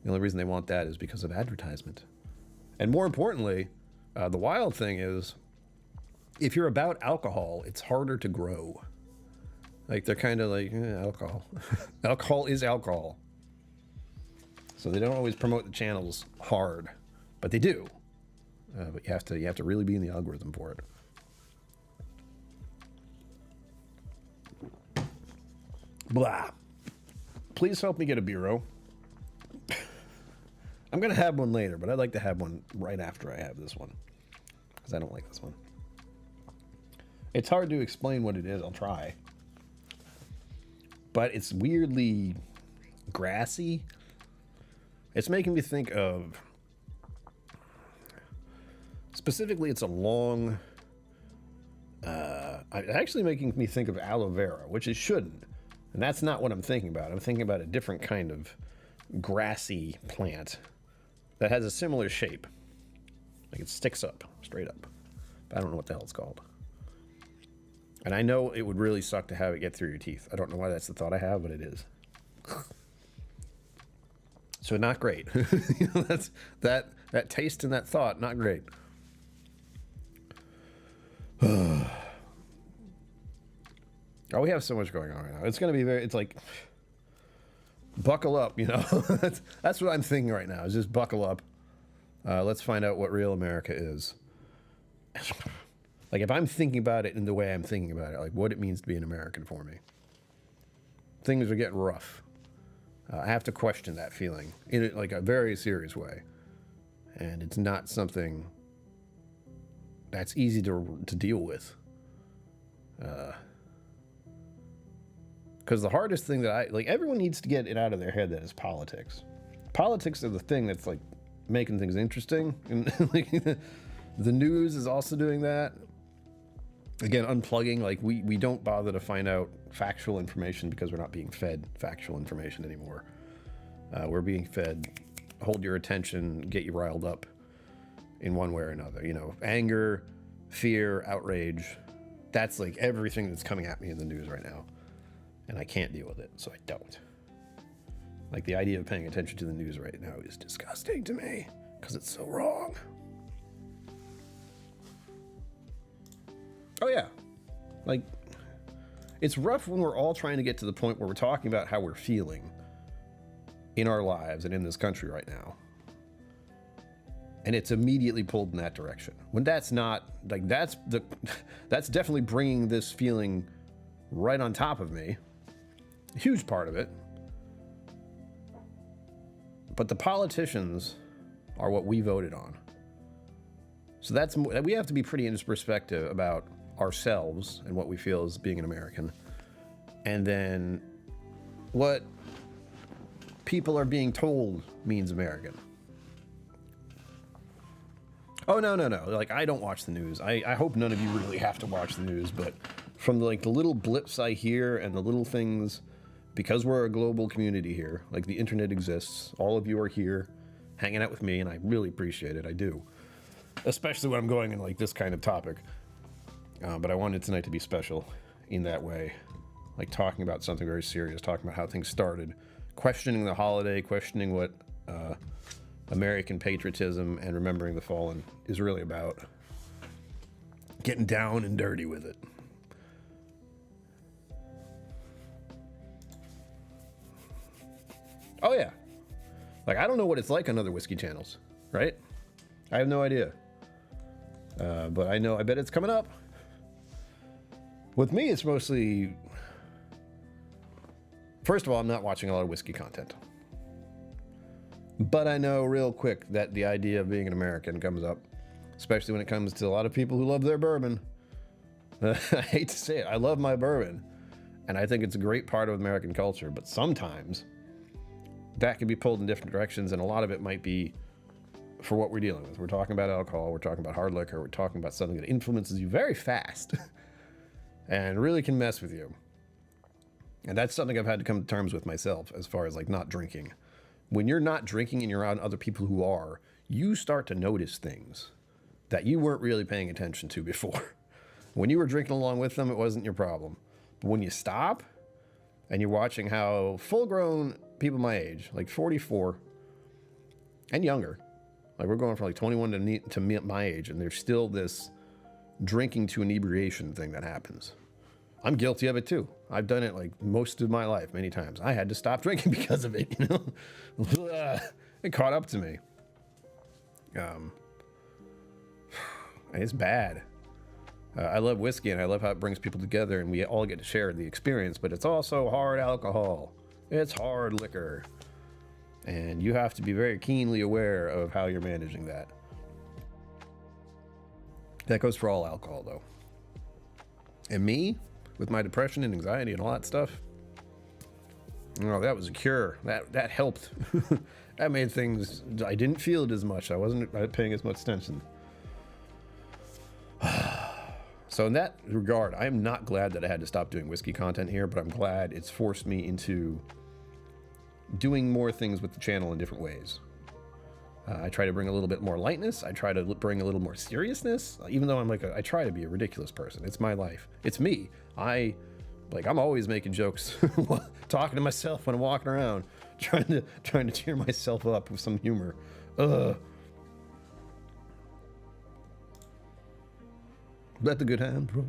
The only reason they want that is because of advertisement. And more importantly, the wild thing is, if you're about alcohol, it's harder to grow. Like, they're kind of like, alcohol. Alcohol is alcohol. So they don't always promote the channels hard, but they do. But you have to really be in the algorithm for it. Blah. Please help me get a bureau. I'm going to have one later, but I'd like to have one right after I have this one, because I don't like this one. It's hard to explain what it is. I'll try. But it's weirdly grassy. It's making me think of... Specifically, it's a long... actually making me think of aloe vera, which it shouldn't. And that's not what I'm thinking about. I'm thinking about a different kind of grassy plant that has a similar shape. Like, it sticks up, straight up. But I don't know what the hell it's called. And I know it would really suck to have it get through your teeth. I don't know why that's the thought I have, but it is. So not great. You know, that's that taste and that thought, not great. Oh, we have so much going on right now. It's going to be it's like, buckle up, you know. that's what I'm thinking right now, is just buckle up. Let's find out what real America is. Like, if I'm thinking about it in the way I'm thinking about it, like what it means to be an American for me. Things are getting rough. I have to question that feeling in like a very serious way. And it's not something that's easy to deal with. Because the hardest thing that everyone needs to get it out of their head that is politics. Politics are the thing that's like making things interesting. And like, the news is also doing that. Again, unplugging, like we don't bother to find out factual information because we're not being fed factual information anymore. We're being fed, hold your attention, get you riled up in one way or another. You know, anger, fear, outrage. That's like everything that's coming at me in the news right now. And I can't deal with it, so I don't. Like, the idea of paying attention to the news right now is disgusting to me because it's so wrong. Oh yeah, like, it's rough when we're all trying to get to the point where we're talking about how we're feeling in our lives and in this country right now. and it's immediately pulled in that direction. When that's not, like, that's definitely bringing this feeling right on top of me. A huge part of it. But the politicians are what we voted on. So we have to be pretty introspective about ourselves and what we feel as being an American. And then what people are being told means American. Oh, no. Like, I don't watch the news. I hope none of you really have to watch the news, but from the little blips I hear and the little things, because we're a global community here, like the internet exists, all of you are here hanging out with me, and I really appreciate it. I do. Especially when I'm going in like this kind of topic. But I wanted tonight to be special in that way. Like talking about something very serious, talking about how things started, questioning the holiday, questioning what American patriotism and remembering the fallen is really about. Getting down and dirty with it. Oh yeah. Like, I don't know what it's like on other whiskey channels, right? I have no idea. But I bet it's coming up. With me, it's mostly... First of all, I'm not watching a lot of whiskey content. But I know real quick that the idea of being an American comes up, especially when it comes to a lot of people who love their bourbon. I hate to say it, I love my bourbon, and I think it's a great part of American culture, but sometimes that can be pulled in different directions, and a lot of it might be for what we're dealing with. We're talking about alcohol, we're talking about hard liquor, we're talking about something that influences you very fast and really can mess with you. And that's something I've had to come to terms with myself as far as like not drinking. When you're not drinking and you're around other people who are, you start to notice things that you weren't really paying attention to before. When you were drinking along with them, it wasn't your problem. But when you stop and you're watching how full-grown people my age, like 44 and younger, like we're going from like 21 to my age, and there's still this drinking to inebriation thing that happens. I'm guilty of it too. I've done it like most of my life, many times. I had to stop drinking because of it, you know? It caught up to me. It's bad. I love whiskey, and I love how it brings people together, and we all get to share the experience, but it's also hard alcohol. It's hard liquor. And you have to be very keenly aware of how you're managing that. That goes for all alcohol, though. And me, with my depression and anxiety and all that stuff, oh, that was a cure. That helped. That made things, I didn't feel it as much. I wasn't paying as much attention. So in that regard, I am not glad that I had to stop doing whiskey content here, but I'm glad it's forced me into doing more things with the channel in different ways. I try to bring a little bit more lightness. I try to bring a little more seriousness, even though I try to be a ridiculous person. It's my life. It's me. I'm always making jokes, talking to myself when I'm walking around, trying to cheer myself up with some humor. Let the good hand roll.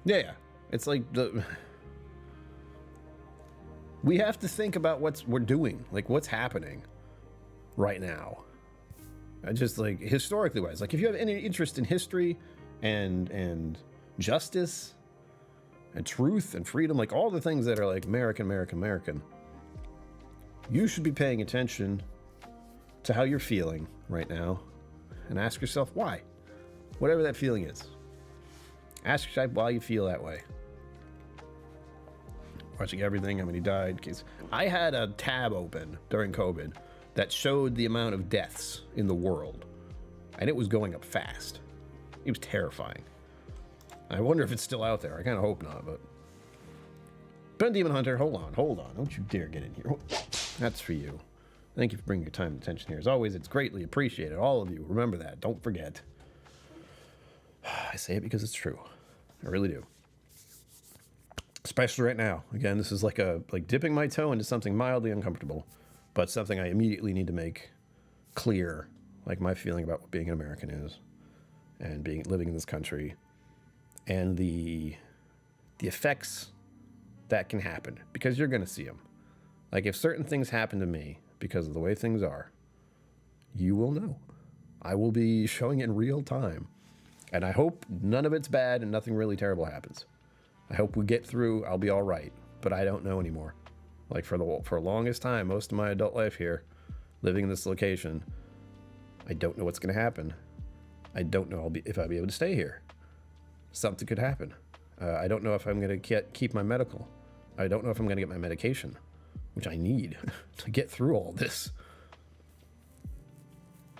Yeah. It's like we have to think about what we're doing, like what's happening right now. Just like historically wise, like if you have any interest in history and justice and truth and freedom, like all the things that are like American, you should be paying attention to how you're feeling right now and ask yourself why. Whatever that feeling is. Ask yourself why you feel that way. Watching everything, how many died. I had a tab open during COVID that showed the amount of deaths in the world, and it was going up fast. It was terrifying. I wonder if it's still out there. I kind of hope not, but... Ben Demon Hunter, hold on. Don't you dare get in here. That's for you. Thank you for bringing your time and attention here. As always, it's greatly appreciated. All of you, remember that. Don't forget. I say it because it's true. I really do. Especially right now. Again, this is like dipping my toe into something mildly uncomfortable, but something I immediately need to make clear, like my feeling about what being an American is, and living in this country, and the effects that can happen, because you're going to see them. Like, if certain things happen to me because of the way things are, you will know. I will be showing it in real time. And I hope none of it's bad and nothing really terrible happens. I hope we get through, I'll be all right. But I don't know anymore. Like, for the longest time, most of my adult life here, living in this location, I don't know what's going to happen. I don't know if I'll be able to stay here. Something could happen. I don't know if I'm going to keep my medical. I don't know if I'm going to get my medication, which I need to get through all this.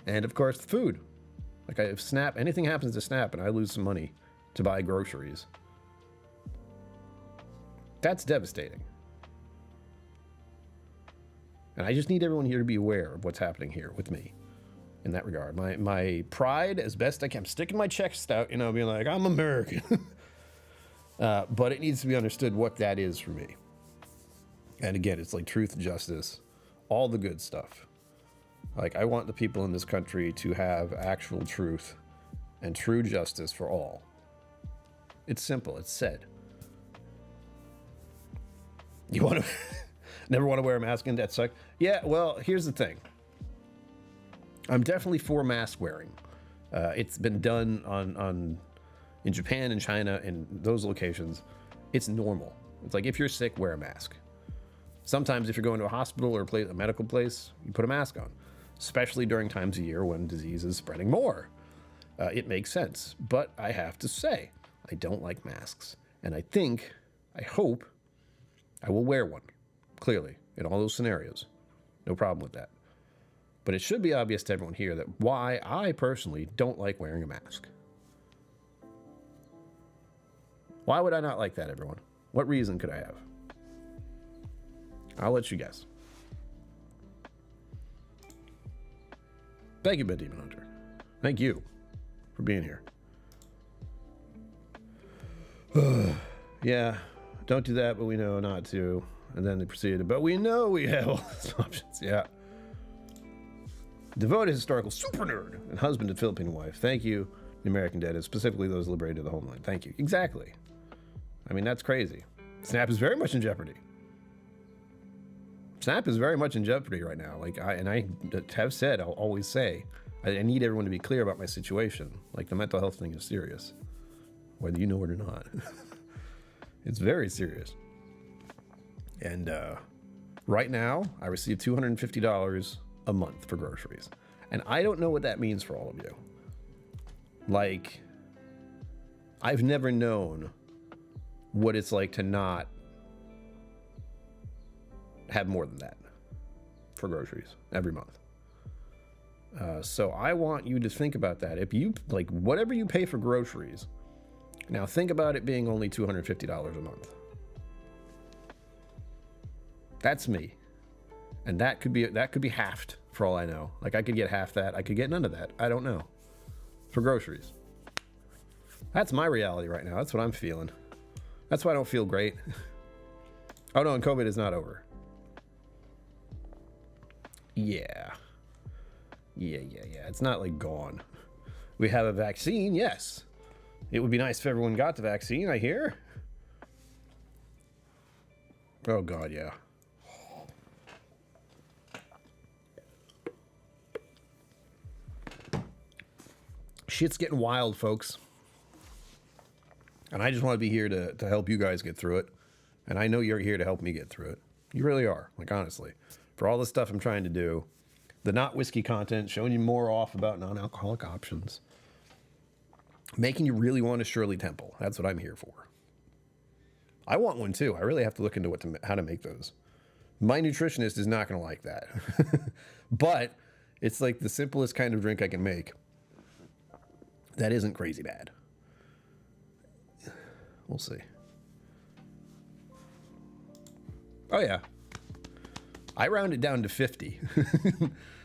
And of course, the food. Like, if Snap, anything happens to Snap and I lose some money to buy groceries, that's devastating. And I just need everyone here to be aware of what's happening here with me in that regard. My pride, as best I can, I'm sticking my chest out, you know, being like, I'm American. But it needs to be understood what that is for me. And again, it's like truth, justice, all the good stuff. Like, I want the people in this country to have actual truth and true justice for all. It's simple. It's said. You want to never want to wear a mask and that suck? Yeah, well, here's the thing. I'm definitely for mask wearing. It's been done in Japan and China and those locations. It's normal. It's like, if you're sick, wear a mask. Sometimes if you're going to a hospital or a medical place, you put a mask on, especially during times of year when disease is spreading more. It makes sense, but I have to say, I don't like masks. And I hope I will wear one, clearly, in all those scenarios. No problem with that. But it should be obvious to everyone here that why I personally don't like wearing a mask. Why would I not like that, everyone? What reason could I have? I'll let you guess. Thank you, Ben Demon Hunter. Thank you for being here. Yeah, don't do that, but we know not to. And then they proceeded, but we know we have all these options. Yeah. Devoted historical super nerd and husband to Philippine wife. Thank you, the American dead, and specifically those liberated to the homeland. Thank you. Exactly. I mean, that's crazy. Snap is very much in jeopardy. Snap is very much in jeopardy right now. Like, I have said, I'll always say, I need everyone to be clear about my situation. Like, the mental health thing is serious, whether you know it or not. It's very serious. And right now, I receive $250 a month for groceries. And I don't know what that means for all of you. Like, I've never known what it's like to not have more than that for groceries every month. So I want you to think about that. If you, like, whatever you pay for groceries, now think about it being only $250 a month. That's me. And that could be halved for all I know. Like, I could get half that. I could get none of that. I don't know. For groceries. That's my reality right now. That's what I'm feeling. That's why I don't feel great. Oh no, and COVID is not over. Yeah. It's not like gone. We have a vaccine, yes. It would be nice if everyone got the vaccine, I hear. Oh God, yeah. Shit's getting wild, folks. And I just want to be here to help you guys get through it. And I know you're here to help me get through it. You really are, like, honestly. For all the stuff I'm trying to do, the not whiskey content, showing you more off about non-alcoholic options, making you really want a Shirley Temple. That's what I'm here for. I want one too. I really have to look into how to make those. My nutritionist is not going to like that. But it's like the simplest kind of drink I can make that isn't crazy bad. We'll see. Oh yeah. I round it down to 50.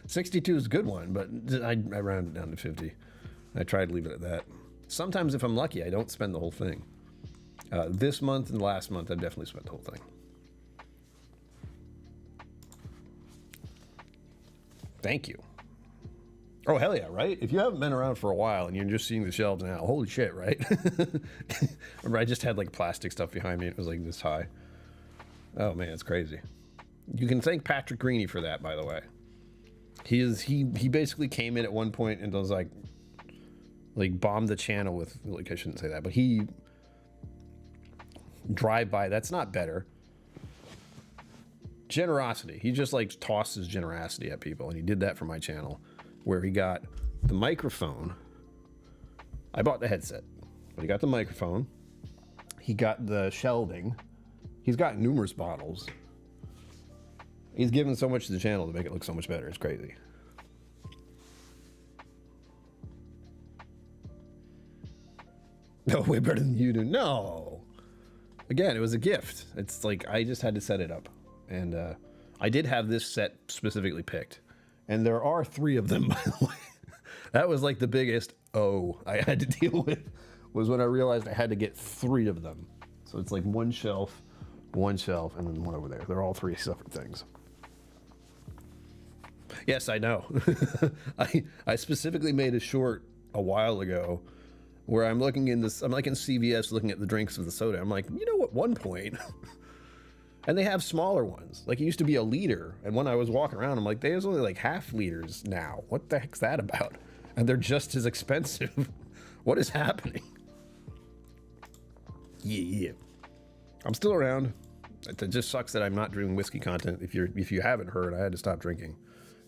62 is a good one, but I round it down to 50. I try to leave it at that. Sometimes if I'm lucky, I don't spend the whole thing. This month and last month, I definitely spent the whole thing. Thank you. Oh, hell yeah, right? If you haven't been around for a while and you're just seeing the shelves now, holy shit, right? Remember, I just had like plastic stuff behind me. It was like this high. Oh man, it's crazy. You can thank Patrick Greeny for that, by the way. He basically came in at one point and was like bombed the channel with, like, I shouldn't say that, but he drive by. That's not better. Generosity. He just like tosses generosity at people, and he did that for my channel, where he got the microphone. I bought the headset, but he got the microphone. He got the shelving. He's got numerous bottles. He's given so much to the channel to make it look so much better. It's crazy. No, way better than you do. No. Again, it was a gift. It's like I just had to set it up. And I did have this set specifically picked. And there are 3 of them, by the way. That was like the biggest I had to deal with, was when I realized I had to get 3 of them. So it's like one shelf, and then one over there. They're all 3 separate things. Yes, I know. I specifically made a short a while ago where I'm looking in this, I'm like in CVS looking at the drinks of the soda. I'm like, you know, at one point, and they have smaller ones. Like, it used to be a liter, and when I was walking around, I'm like, there's only like half liters now. What the heck's that about? And they're just as expensive. What is happening? Yeah. I'm still around. It just sucks that I'm not doing whiskey content. If you haven't heard, I had to stop drinking.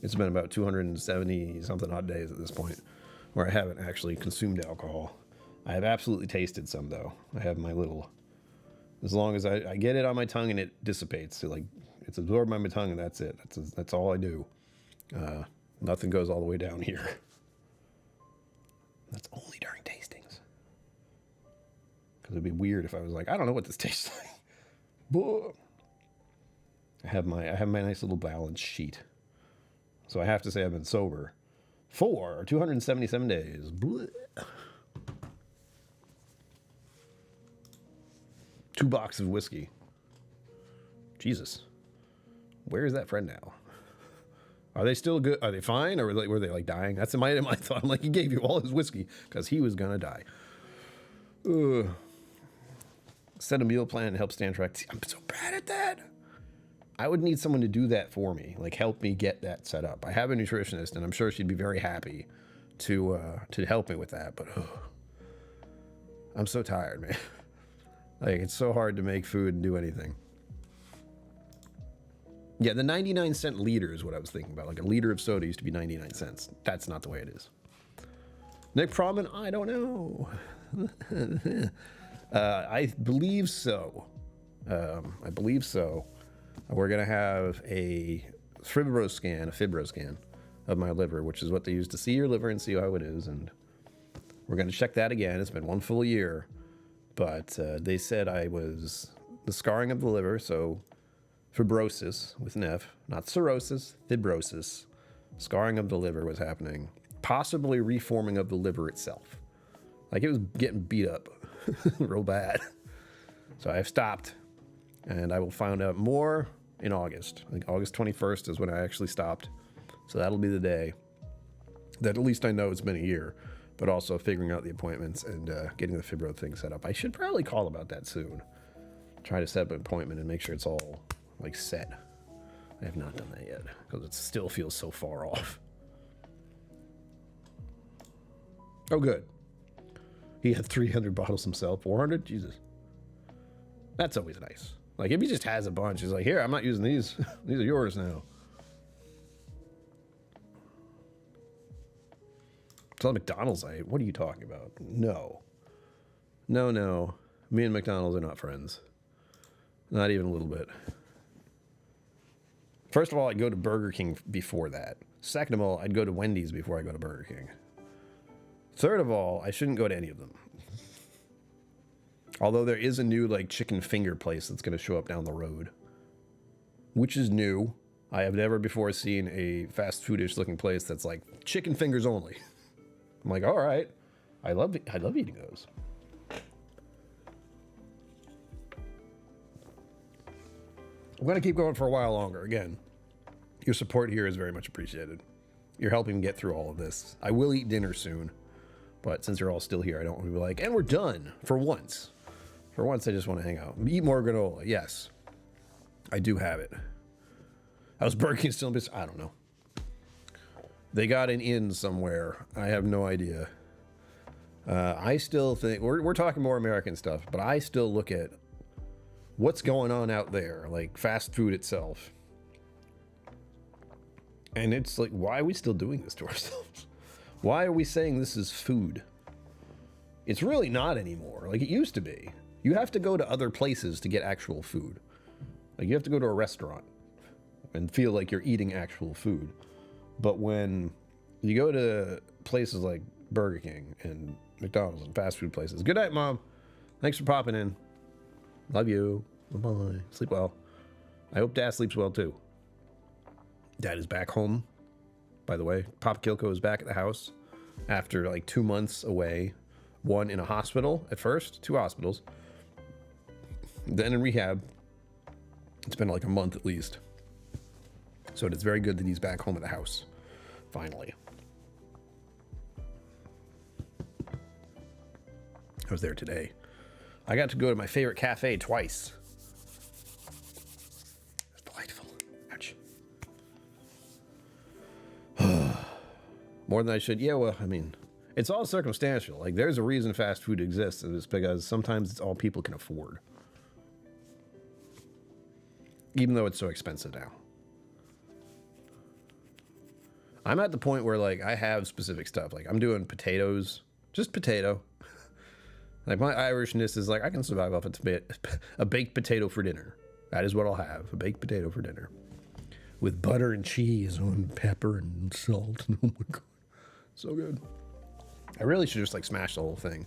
It's been about 270 something odd days at this point where I haven't actually consumed alcohol. I have absolutely tasted some, though. I have my little, as long as I get it on my tongue and it dissipates. So, like, it's absorbed by my tongue and that's it. That's all I do. Nothing goes all the way down here. That's only during tastings. Because it'd be weird if I was like, I don't know what this tastes like. I have my nice little balance sheet. So I have to say I've been sober for 277 days. Blech. 2 boxes of whiskey. Jesus. Where is that friend now? Are they still good? Are they fine? Or were they like dying? That's my thought. I'm like, he gave you all his whiskey because he was going to die. Ugh. Set a meal plan and help stand track. See, I'm so bad at that. I would need someone to do that for me, like help me get that set up. I have a nutritionist, and I'm sure she'd be very happy to help me with that. But I'm so tired, man. Like, it's so hard to make food and do anything. Yeah, the 99-cent liter is what I was thinking about. Like, a liter of soda used to be 99 cents. That's not the way it is. Nick Proman, I don't know. I believe so. I believe so. We're going to have a fibro scan of my liver, which is what they use to see your liver and see how it is. And we're going to check that again. It's been 1 full year. But they said I was the scarring of the liver, so fibrosis with an F, not cirrhosis, fibrosis. Scarring of the liver was happening. Possibly reforming of the liver itself. Like, it was getting beat up real bad. So I've stopped. And I will find out more in August. I think August 21st is when I actually stopped. So that'll be the day that at least I know it's been a year. But also figuring out the appointments and getting the fibro thing set up. I should probably call about that soon. Try to set up an appointment and make sure it's all, like, set. I have not done that yet because it still feels so far off. Oh, good. He had 300 bottles himself. 400? Jesus. That's always nice. Like, if he just has a bunch, he's like, here, I'm not using these. These are yours now. Tell McDonald's I ate. What are you talking about? No. No. Me and McDonald's are not friends. Not even a little bit. First of all, I'd go to Burger King before that. Second of all, I'd go to Wendy's before I go to Burger King. Third of all, I shouldn't go to any of them. Although there is a new, like, chicken finger place that's going to show up down the road. Which is new. I have never before seen a fast foodish looking place that's like chicken fingers only. I'm like, all right. I love eating those. I'm going to keep going for a while longer. Again, your support here is very much appreciated. You're helping me get through all of this. I will eat dinner soon. But since you're all still here, I don't want to be like, and we're done for once. For once, I just want to hang out. Eat more granola. Yes, I do have it. How's Burger King still in business? I don't know. They got an inn somewhere. I have no idea. I still think we're talking more American stuff, but I still look at what's going on out there, like fast food itself. And it's like, why are we still doing this to ourselves? Why are we saying this is food? It's really not anymore, like it used to be. You have to go to other places to get actual food. Like you have to go to a restaurant and feel like you're eating actual food. But when you go to places like Burger King and McDonald's and fast food places, good night, Mom. Thanks for popping in. Love you. Bye-bye. Sleep well. I hope Dad sleeps well too. Dad is back home, by the way. Pop KillCo is back at the house after like 2 months away. One in a hospital at first, 2 hospitals. Then in rehab. It's been like a month at least. So it's very good that he's back home at the house. Finally. I was there today. I got to go to my favorite cafe twice. It's delightful. Ouch. More than I should. Yeah, well, I mean, it's all circumstantial. Like, there's a reason fast food exists, and it's because sometimes it's all people can afford. Even though it's so expensive now. I'm at the point where, like, I have specific stuff. Like, I'm doing potatoes. Just potato. Like, my Irishness is like, I can survive off a baked potato for dinner. That is what I'll have. A baked potato for dinner. With butter and cheese and pepper and salt. Oh, my God. So good. I really should just, like, smash the whole thing.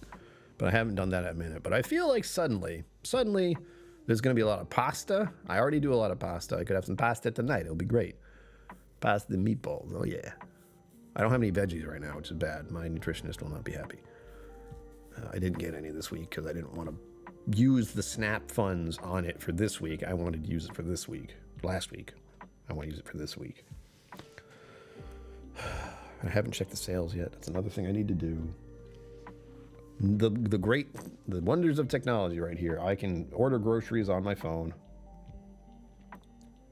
But I haven't done that in a minute. But I feel like suddenly, there's going to be a lot of pasta. I already do a lot of pasta. I could have some pasta tonight. It'll be great. Pasta and meatballs. Oh, yeah. I don't have any veggies right now, which is bad. My nutritionist will not be happy. I didn't get any this week because I didn't want to use the SNAP funds on it for this week. I wanted to use it for this week. Last week. I want to use it for this week. I haven't checked the sales yet. That's another thing I need to do. The wonders of technology right here. I can order groceries on my phone.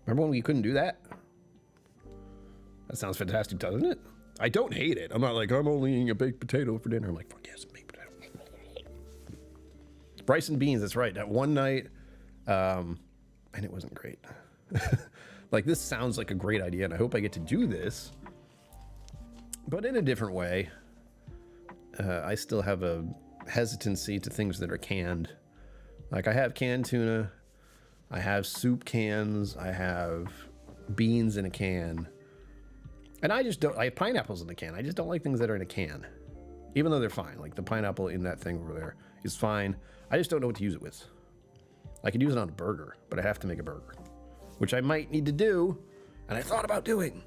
Remember when we couldn't do that? That sounds fantastic, doesn't it? I don't hate it. I'm not like, I'm only eating a baked potato for dinner. I'm like, fuck yes, baked potato. Rice and beans, that's right. That one night, and it wasn't great. Like, this sounds like a great idea, and I hope I get to do this. But in a different way. I still have a hesitancy to things that are canned. Like, I have canned tuna. I have soup cans. I have beans in a can. And I just don't... I have pineapples in a can. I just don't like things that are in a can. Even though they're fine. Like, the pineapple in that thing over there is fine. I just don't know what to use it with. I could use it on a burger, but I have to make a burger. Which I might need to do, and I thought about doing.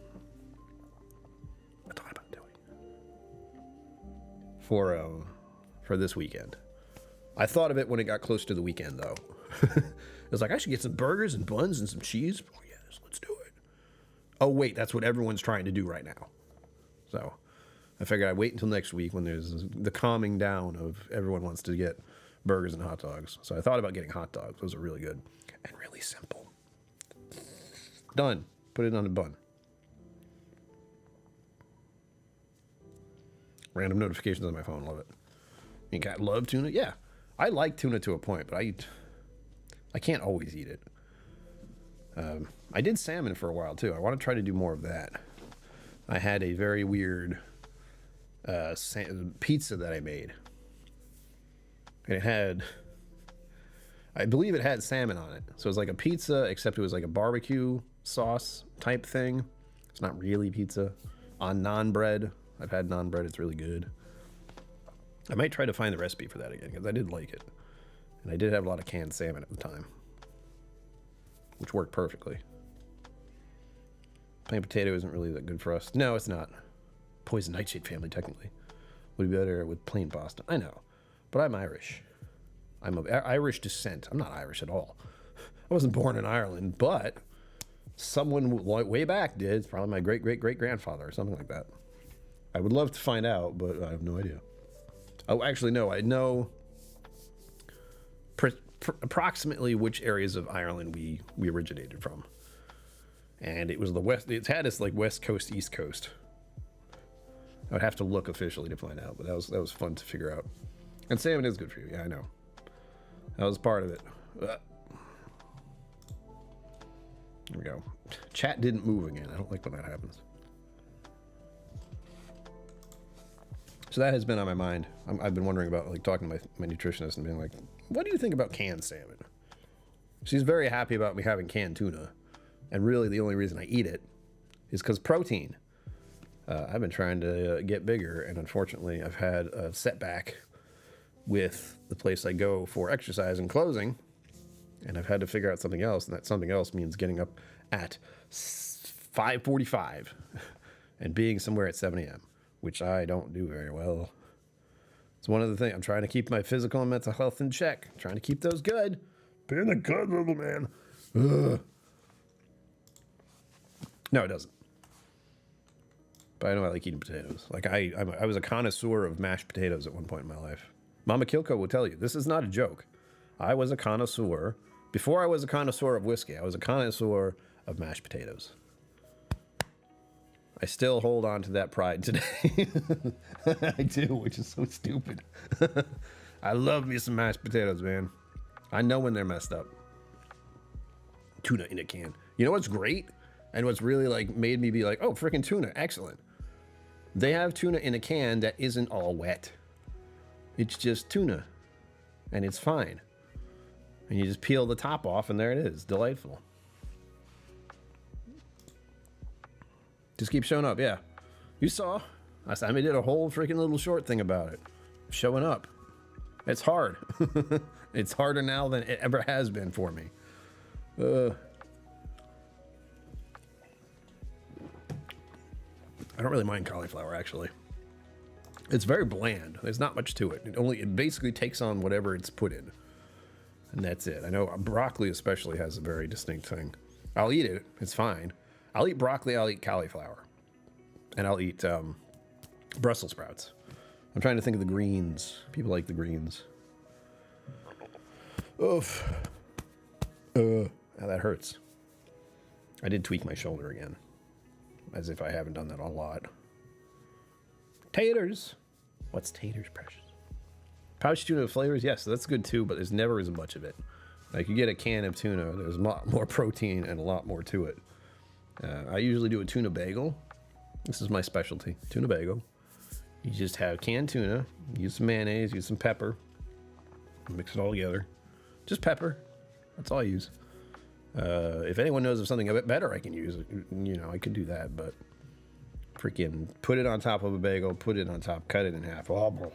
For this weekend. I thought of it when it got close to the weekend, though. It was like, I should get some burgers and buns and some cheese. Oh, yes, let's do it. Oh, wait, that's what everyone's trying to do right now. So I figured I'd wait until next week when there's the calming down of everyone wants to get burgers and hot dogs. So I thought about getting hot dogs. Those are really good and really simple. Done. Put it on a bun. Random notifications on my phone. Love it. You got love tuna? Yeah. I like tuna to a point, but I can't always eat it. I did salmon for a while, too. I want to try to do more of that. I had a very weird pizza that I made. And it had... I believe it had salmon on it. So it was like a pizza, except it was like a barbecue sauce type thing. It's not really pizza. On naan bread. I've had naan bread. It's really good. I might try to find the recipe for that again, because I did like it. And I did have a lot of canned salmon at the time, which worked perfectly. Plain potato isn't really that good for us. No, it's not. Poison nightshade family, technically. Would be better with plain pasta. I know. But I'm Irish. I'm of Irish descent. I'm not Irish at all. I wasn't born in Ireland, but someone way back did. It's probably my great-great-great-grandfather or something like that. I would love to find out, but I have no idea. Oh, actually, no. I know approximately which areas of Ireland we originated from. And it was the west. It's had its like West Coast, East Coast. I would have to look officially to find out, but that was fun to figure out. And salmon is good for you. Yeah, I know. That was part of it. There we go. Chat didn't move again. I don't like when that happens. So that has been on my mind. I've been wondering about, like, talking to my nutritionist and being like, what do you think about canned salmon? She's very happy about me having canned tuna. And really the only reason I eat it is because protein. I've been trying to get bigger, and unfortunately I've had a setback with the place I go for exercise and closing, and I've had to figure out something else, and that something else means getting up at 5:45 and being somewhere at 7 a.m., which I don't do very well. It's one of the things. I'm trying to keep my physical and mental health in check. I'm trying to keep those good. Being a good little man. Ugh. No, it doesn't. But I know I like eating potatoes. Like I was a connoisseur of mashed potatoes at one point in my life. Mama KillCo will tell you, this is not a joke. I was a connoisseur. Before I was a connoisseur of whiskey, I was a connoisseur of mashed potatoes. I still hold on to that pride today. I do, which is so stupid. I love me some mashed potatoes, man. I know when they're messed up. Tuna in a can. You know what's great? And what's really like made me be like, oh, freaking tuna, excellent. They have tuna in a can that isn't all wet. It's just tuna. And it's fine. And you just peel the top off and there it is. Delightful. Just keep showing up, yeah. You saw. I did a whole freaking little short thing about it. Showing up. It's hard. It's harder now than it ever has been for me. I don't really mind cauliflower, actually. It's very bland. There's not much to it. It basically takes on whatever it's put in. And that's it. I know broccoli especially has a very distinct thing. I'll eat it. It's fine. I'll eat broccoli. I'll eat cauliflower. And I'll eat Brussels sprouts. I'm trying to think of the greens. People like the greens. Oof. That hurts. I did tweak my shoulder again. As if I haven't done that a lot. Taters. What's taters, precious? Pouch tuna flavors, yes, that's good too, but there's never as much of it. Like you get a can of tuna, there's a lot more protein and a lot more to it. I usually do a tuna bagel. This is my specialty, tuna bagel. You just have canned tuna, use some mayonnaise, use some pepper, mix it all together. Just pepper, that's all I use. If anyone knows of something a bit better I can use, you know, I could do that, but freaking put it on top of a bagel, put it on top, cut it in half. Oh,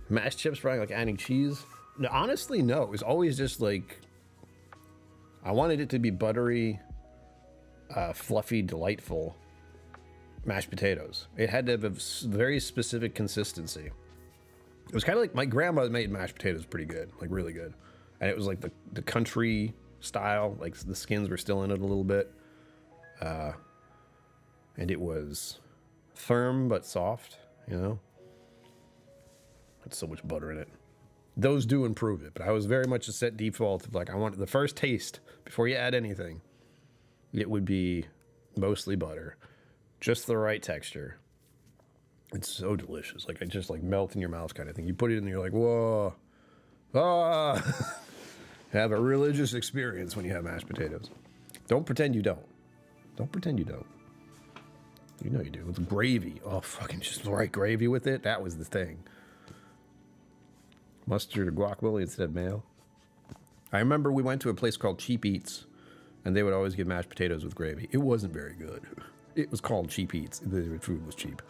mashed chips, probably like adding cheese. No, honestly, no. It was always just like, I wanted it to be buttery, fluffy, delightful mashed potatoes. It had to have a very specific consistency. It was kind of like my grandma made mashed potatoes pretty good, like really good. And it was like the country style, like the skins were still in it a little bit. And it was firm but soft, you know? Had so much butter in it. Those do improve it, but I was very much a set default of like, I want the first taste before you add anything. It would be mostly butter, just the right texture. It's so delicious. Like, it just like melt in your mouth kind of thing. You put it in and you're like, whoa, ah. Have a religious experience when you have mashed potatoes. Don't pretend you don't. Don't pretend you don't. You know you do. With gravy. Oh, fucking just the right gravy with it. That was the thing. Mustard or guacamole instead of mayo. I remember we went to a place called Cheap Eats, and they would always give mashed potatoes with gravy. It wasn't very good. It was called Cheap Eats. The food was cheap.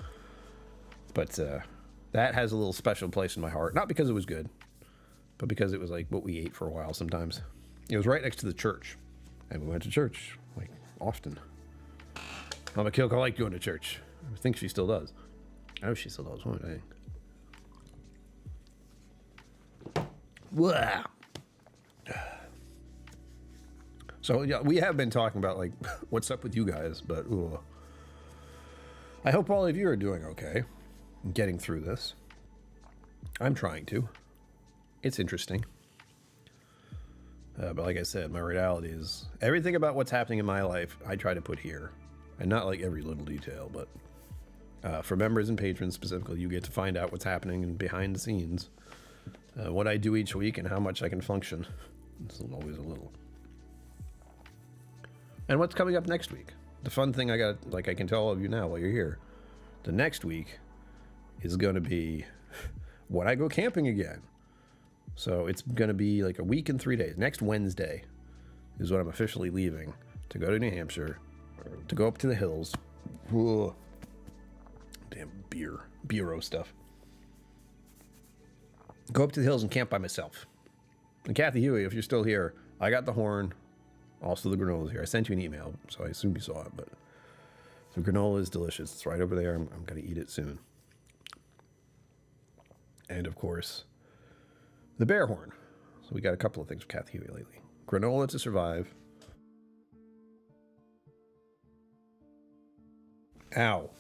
But that has a little special place in my heart. Not because it was good, but because it was like what we ate for a while sometimes. It was right next to the church, and we went to church like often. Mama KillCo liked going to church. I think she still does. I know she still does. One day. Wow. So yeah, we have been talking about like what's up with you guys, but I hope all of you are doing okay and getting through this. I'm trying to. It's interesting. But like I said, my reality is everything about what's happening in my life, I try to put here. And not like every little detail, but for members and patrons specifically, you get to find out what's happening and behind the scenes. What I do each week and how much I can function. It's always a little. And what's coming up next week? The fun thing I can tell all of you now while you're here. The next week is going to be when I go camping again. So it's going to be like a week and 3 days. Next Wednesday is when I'm officially leaving to go to New Hampshire, to go up to the hills. Whoa. Damn bureau stuff. Go up to the hills and camp by myself. And Kathy Huey, if you're still here, I got the horn. Also the granola's here. I sent you an email, so I assume you saw it. But the granola is delicious. It's right over there. I'm going to eat it soon. And of course, the bear horn. So we got a couple of things with Kathy Huey lately. Granola to survive. Ow.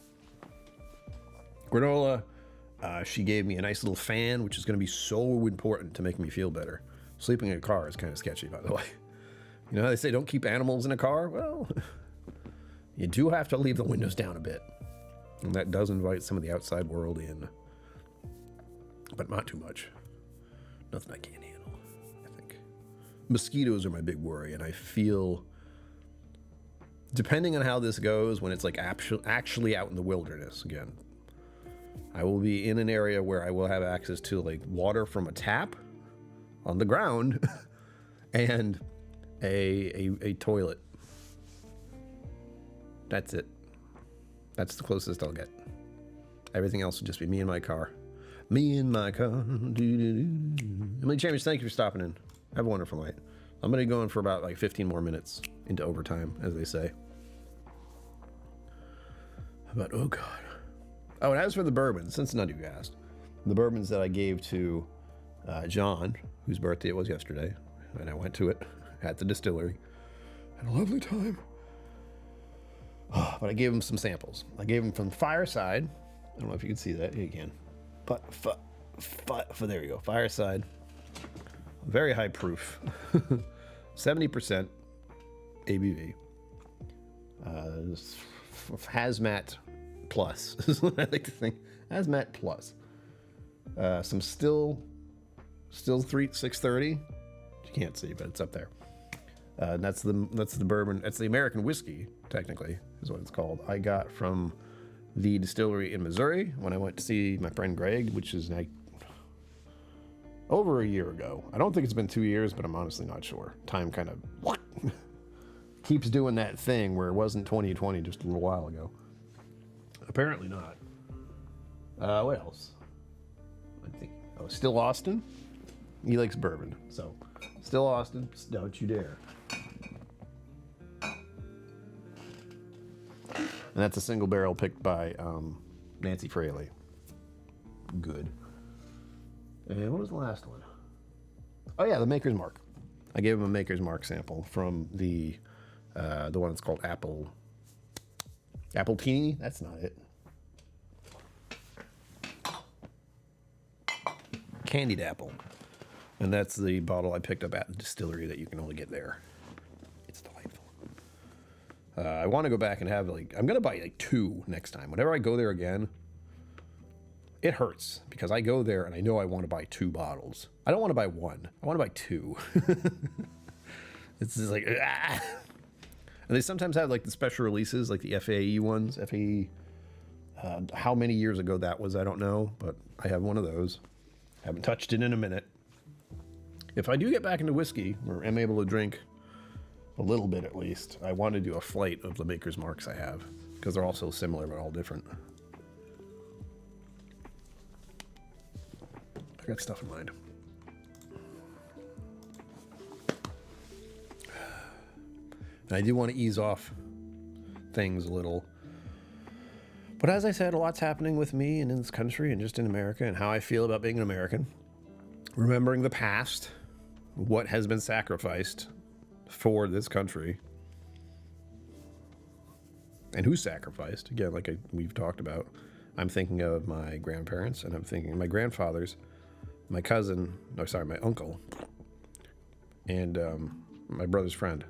Granola, she gave me a nice little fan, which is going to be so important to make me feel better. Sleeping in a car is kind of sketchy, by the way. You know how they say don't keep animals in a car? Well, you do have to leave the windows down a bit. And that does invite some of the outside world in. But not too much. Nothing I can't handle, I think. Mosquitoes are my big worry, and I feel, depending on how this goes, when it's like actually out in the wilderness again, I will be in an area where I will have access to like water from a tap on the ground and a toilet. That's it. That's the closest I'll get. Everything else will just be me and my car. Me and my car. Emily Chambers, thank you for stopping in. Have a wonderful night. I'm going to be going for about like 15 more minutes into overtime, as they say. But, oh God. Oh, and as for the bourbon, since none of you asked, the bourbons that I gave to John, whose birthday it was yesterday, and I went to it at the distillery. Had a lovely time. But I gave him some samples. I gave him from Fireside. I don't know if you can see that. Yeah, you can. But there you go. Fireside. Very high proof. 70% ABV. Hazmat plus is what I like to think. Hazmat plus. Some still 630. You can't see, but it's up there. That's the bourbon. It's the American whiskey, technically, is what it's called. I got from the distillery in Missouri when I went to see my friend Greg, which is like over a year ago. I don't think it's been 2 years, but I'm honestly not sure. Time kind of keeps doing that thing where it wasn't 2020 just a little while ago. Apparently not. What else? I think Still Austin. He likes bourbon, so Still Austin. Don't you dare. And that's a single barrel picked by Nancy Fraley. Good. And what was the last one? Oh yeah, the Maker's Mark. I gave him a Maker's Mark sample from the one that's called Apple Teeny. That's not it. Candied Apple. And that's the bottle I picked up at the distillery that you can only get there. It's delightful. I want to go back and have I'm going to buy like 2 next time. Whenever I go there again, it hurts because I go there and I know I want to buy 2 bottles. I don't want to buy 1. I want to buy 2. It's just like, ah. And they sometimes have like the special releases, like the FAE ones. FAE, how many years ago that was, I don't know, but I have one of those. Haven't touched it in a minute. If I do get back into whiskey, or am able to drink a little bit at least, I want to do a flight of the Maker's Marks I have, because they're all so similar but all different. I got stuff in mind. And I do want to ease off things a little. But as I said, a lot's happening with me and in this country and just in America and how I feel about being an American. Remembering the past, what has been sacrificed for this country. And who sacrificed? Again, like we've talked about. I'm thinking of my grandparents, and I'm thinking of my grandfathers, my cousin, my uncle, and my brother's friend,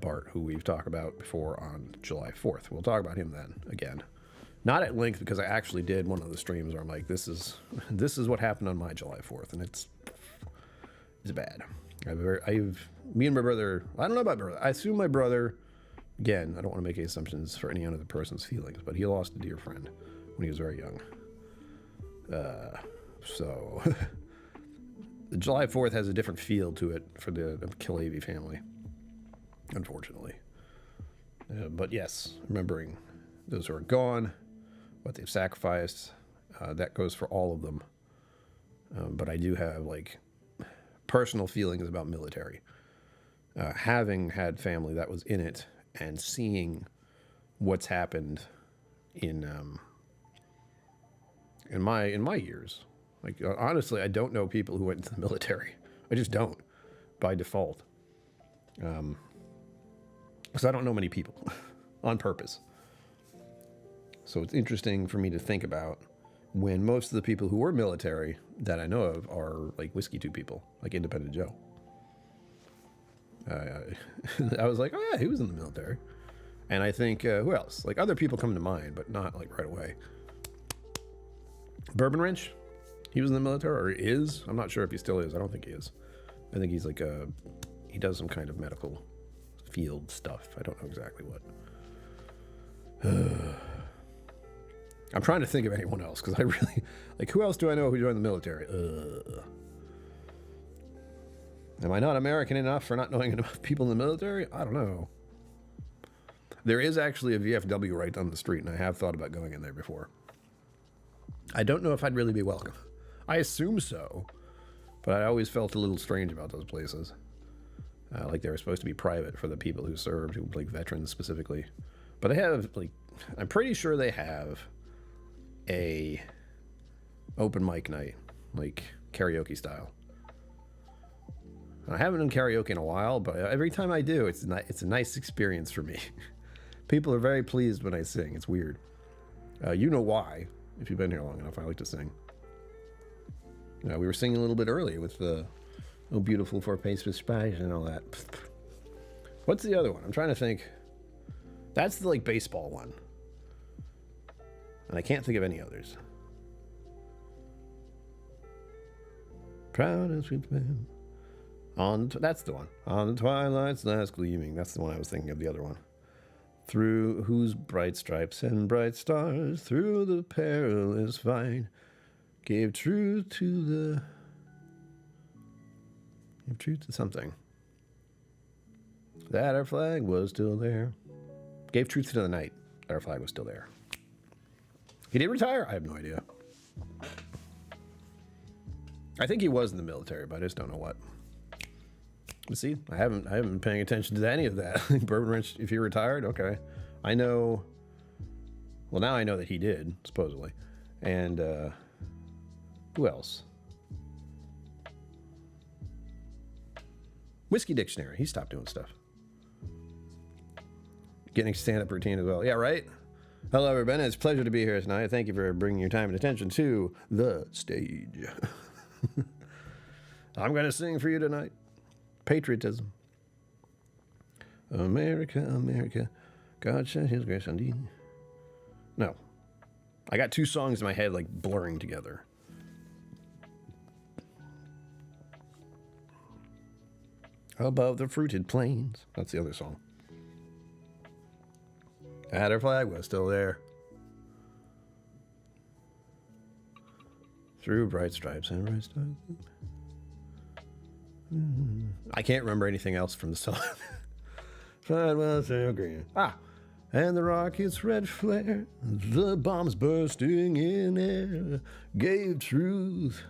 Bart, who we've talked about before on July 4th. We'll talk about him then again. Not at length, because I actually did one of the streams where I'm like, this is what happened on my July 4th, and it's bad. Me and my brother, I don't know about my brother. I assume my brother, again, I don't want to make any assumptions for any other person's feelings, but he lost a dear friend when he was very young. So the July 4th has a different feel to it for the Killavy family, unfortunately. But yes, remembering those who are gone, what they've sacrificed, that goes for all of them. But I do have like personal feelings about military. Having had family that was in it and seeing what's happened in my years. Like, honestly, I don't know people who went into the military. I just don't, by default. Because I don't know many people on purpose. So it's interesting for me to think about when most of the people who were military that I know of are like Whiskey 2 people, like Independent Joe. I was like, oh yeah, he was in the military. And I think, who else? Like, other people come to mind, but not like right away. Bourbon Wrench, he was in the military, or is. I'm not sure if he still is. I don't think he is. I think he's like he does some kind of medical field stuff. I don't know exactly what. I'm trying to think of anyone else, because I really, like, who else do I know who joined the military? Am I not American enough for not knowing enough people in the military? I don't know. There is actually a VFW right down the street, and I have thought about going in there before. I don't know if I'd really be welcome. I assume so, but I always felt a little strange about those places. Like they were supposed to be private for the people who served, like veterans specifically. But they have, like, I'm pretty sure they have a open mic night, like karaoke style. I haven't done karaoke in a while, but every time I do, it's a nice experience for me. People are very pleased when I sing. It's weird. You know why, if you've been here long enough. I like to sing. We were singing a little bit earlier with the "Oh Beautiful for Pace with Spice" and all that. What's the other one? I'm trying to think. That's the, like, baseball one. And I can't think of any others. Proud as we've been. That's the one. On the twilight's last gleaming. That's the one I was thinking of, the other one. Through whose bright stripes and bright stars, through the perilous fight, gave truth to something. That our flag was still there. Gave truth to the night. That our flag was still there. He did retire? I have no idea. I think he was in the military, but I just don't know what. Let's see, I haven't been paying attention to any of that. Bourbon Wrench, if he retired, okay. I know. Well, now I know that he did, supposedly. And who else? Whiskey Dictionary. He stopped doing stuff. Getting stand-up routine as well. Yeah, right? Hello, everybody. It's a pleasure to be here tonight. Thank you for bringing your time and attention to the stage. I'm going to sing for you tonight. Patriotism. America, America, God shed his grace on thee. No. I got two songs in my head, like, blurring together. Above the fruited plains. That's the other song. And our flag was still there. Through bright stripes and bright stars. I can't remember anything else from the song. Flag was so green. And the rocket's red flare, the bombs bursting in air, gave truth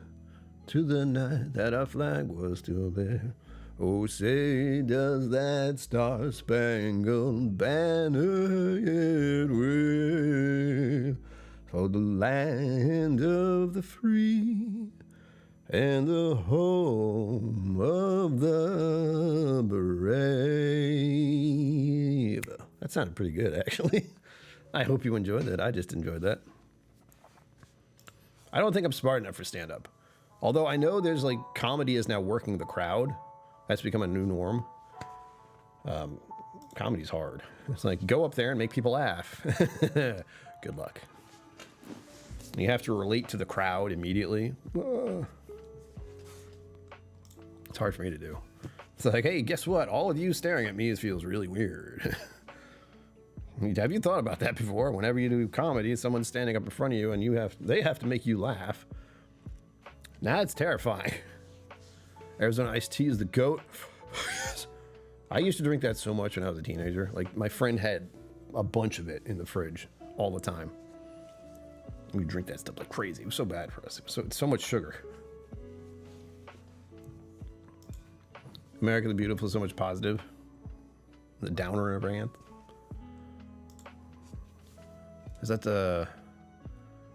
to the night that our flag was still there. Oh, say does that star-spangled banner yet wave for the land of the free and the home of the brave. That sounded pretty good, actually. I hope you enjoyed that. I just enjoyed that. I don't think I'm smart enough for stand-up. Although I know there's, like, comedy is now working the crowd. That's become a new norm. Comedy's hard. It's like, go up there and make people laugh. Good luck. You have to relate to the crowd immediately. It's hard for me to do. It's like, hey, guess what? All of you staring at me feels really weird. Have you thought about that before? Whenever you do comedy, someone's standing up in front of you and they have to make you laugh. Now it's terrifying. Arizona iced tea is the GOAT. Yes. I used to drink that so much when I was a teenager. Like, my friend had a bunch of it in the fridge all the time. We drink that stuff like crazy. It was so bad for us. It was so much sugar. America the Beautiful is so much positive. The downer in a brand. Is that the...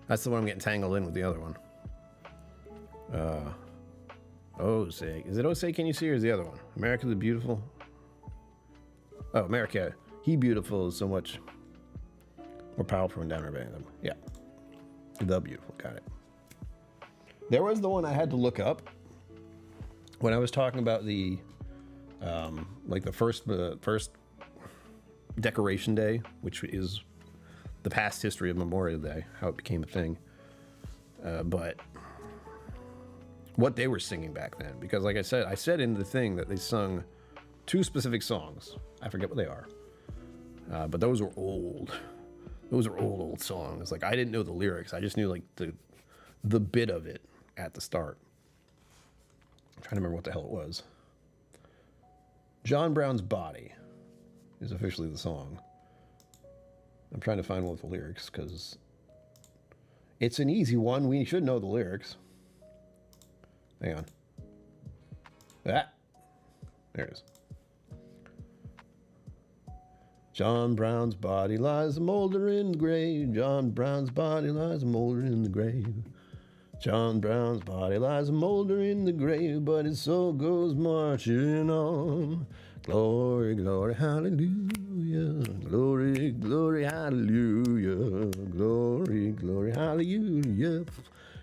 That's the one I'm getting tangled in with the other one. Osei. Is it Osei Can You See or is the other one? America the Beautiful? Oh, America. He Beautiful is so much more powerful and downer band. Yeah. The Beautiful. Got it. There was the one I had to look up when I was talking about the like the first Decoration Day, which is the past history of Memorial Day, how it became a thing. But what they were singing back then, because like I said in the thing that they sung 2 specific songs. I forget what they are. But those were old. Those are old songs. Like, I didn't know the lyrics. I just knew like the bit of it at the start. I'm trying to remember what the hell it was. John Brown's Body is officially the song. I'm trying to find one with the lyrics because it's an easy one. We should know the lyrics. Hang on. There it is. John Brown's body lies a molder in the grave. John Brown's body lies a molder in the grave. John Brown's body lies a molder in the grave, but his soul goes marching on. Glory, glory, hallelujah. Glory, glory, hallelujah. Glory, glory, hallelujah.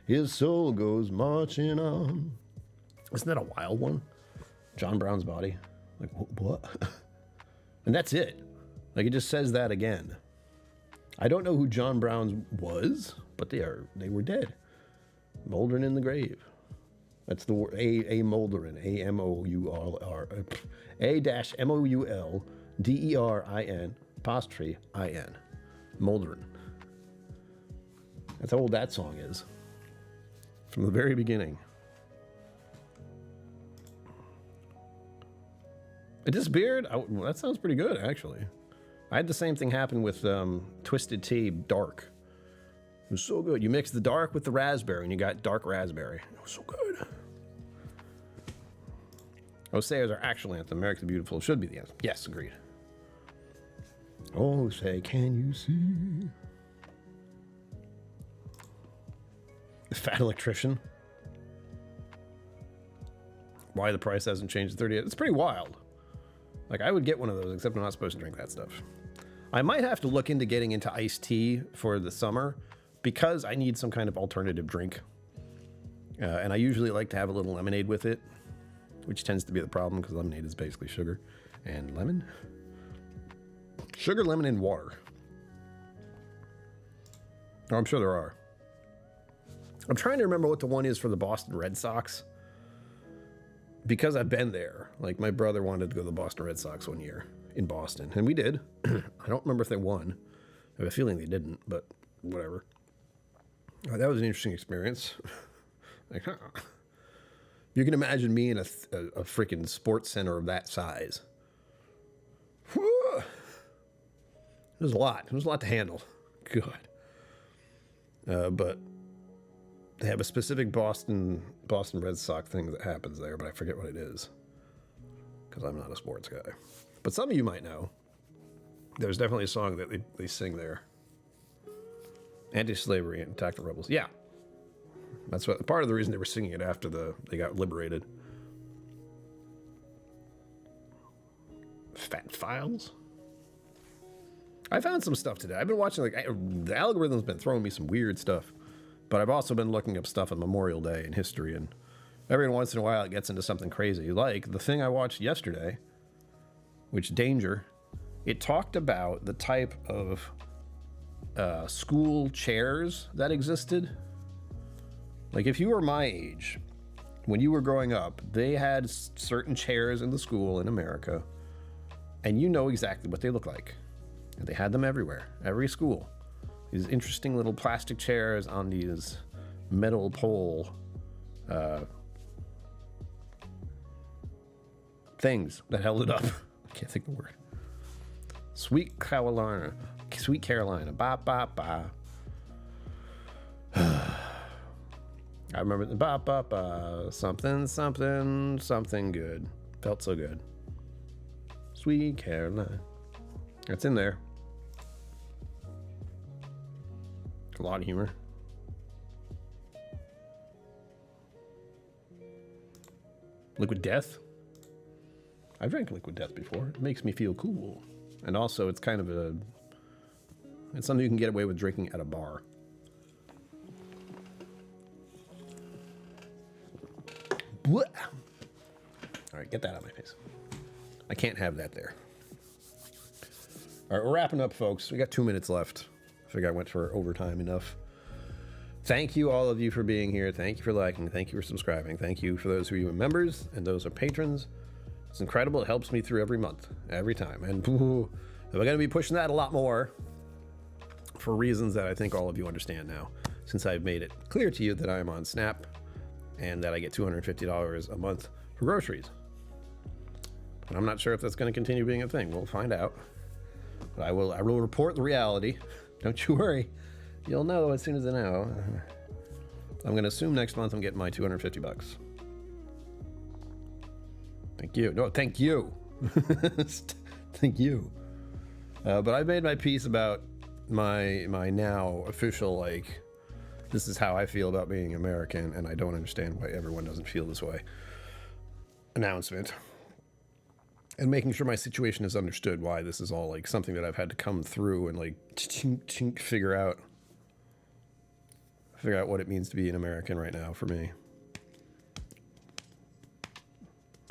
His soul goes marching on. Isn't that a wild one? John Brown's body. Like, what? And that's it. Like, it just says that again. I don't know who John Brown was, but they were dead. Moldering in the grave. That's the word. A Molderin. A-M-O-U-R-R. A-M-O-U-L-D-E-R-I-N apostrophe I-N. Molderin. That's how old that song is. From the very beginning. It disappeared? Well, that sounds pretty good, actually. I had the same thing happen with Twisted Tea Dark. It was so good. You mix the dark with the raspberry, and you got dark raspberry. It was so good. Osei is our actual anthem. America the Beautiful should be the anthem. Yes, agreed. Oh, say, can you see? The Fat Electrician. Why the price hasn't changed to 38. It's pretty wild. Like, I would get one of those, except I'm not supposed to drink that stuff. I might have to look into getting into iced tea for the summer because I need some kind of alternative drink. And I usually like to have a little lemonade with it, which tends to be the problem because lemonade is basically sugar and lemon. Sugar, lemon, and water. Oh, I'm sure there are. I'm trying to remember what the one is for the Boston Red Sox. Because I've been there. Like, my brother wanted to go to the Boston Red Sox one year in Boston, and we did. I don't remember if they won. I have a feeling they didn't, but whatever. That was an interesting experience. Like, huh. You can imagine me in a freaking sports center of that size. Whew. It was a lot. It was a lot to handle. God. But they have a specific Boston Red Sox thing that happens there, but I forget what it is because I'm not a sports guy. But some of you might know. There's definitely a song that they sing there. Anti-slavery and Attack the Rebels. Yeah. That's what part of the reason they were singing it after they got liberated. Fat Files? I found some stuff today. I've been watching, like, the algorithm's been throwing me some weird stuff. But I've also been looking up stuff on Memorial Day and history and Every once in a while, it gets into something crazy. Like the thing I watched yesterday, which Danger, it talked about the type of school chairs that existed. Like if you were my age, when you were growing up, they had certain chairs in the school in America, and you know exactly what they look like. And they had them everywhere, every school. These interesting little plastic chairs on these metal pole things that held it up. I can't think of the word. Sweet Carolina. Ba, ba, ba. I remember the ba, ba, ba. Something, something, something good. Felt so good. Sweet Carolina. That's in there. A lot of humor. Liquid Death. I've drank Liquid Death before. It makes me feel cool. And also, it's kind of it's something you can get away with drinking at a bar. Blah. All right, get that out of my face. I can't have that there. All right, we're wrapping up, folks. We got 2 minutes left. I figure I went for overtime enough. Thank you, all of you, for being here. Thank you for liking. Thank you for subscribing. Thank you for those who are members and those who are patrons. It's incredible. It helps me through every month, every time. And we're going to be pushing that a lot more for reasons that I think all of you understand now, since I've made it clear to you that I am on Snap and that I get $250 a month for groceries. And I'm not sure if that's going to continue being a thing. We'll find out. But I will report the reality. Don't you worry. You'll know as soon as I know. I'm going to assume next month I'm getting my $250. Thank you. No, thank you. Thank you. But I made my piece about my now official, like, this is how I feel about being American, and I don't understand why everyone doesn't feel this way announcement. And making sure my situation is understood, why this is all like something that I've had to come through and like figure out what it means to be an American right now for me.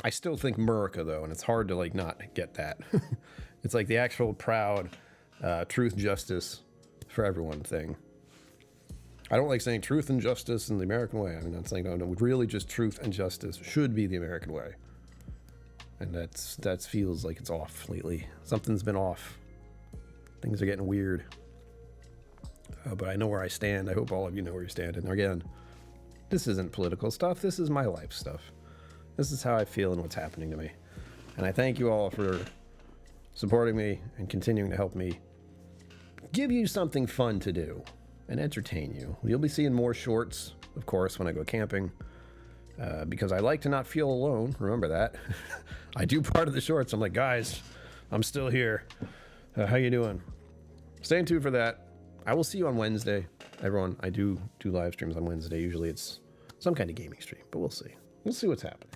I still think America, though, and it's hard to like not get that. It's like the actual proud truth, justice for everyone thing. I don't like saying truth and justice in the American way. I mean, that's like, no, really just truth and justice should be the American way. And that feels like it's off lately. Something's been off. Things are getting weird. But I know where I stand. I hope all of you know where you stand. And again, this isn't political stuff. This is my life stuff. This is how I feel and what's happening to me. And I thank you all for supporting me and continuing to help me give you something fun to do and entertain you. You'll be seeing more shorts, of course, when I go camping. Because I like to not feel alone. Remember that. I do part of the shorts. I'm like, guys, I'm still here. How you doing? Stay tuned for that. I will see you on Wednesday. Everyone, I do live streams on Wednesday. Usually it's some kind of gaming stream, but we'll see. We'll see what's happening.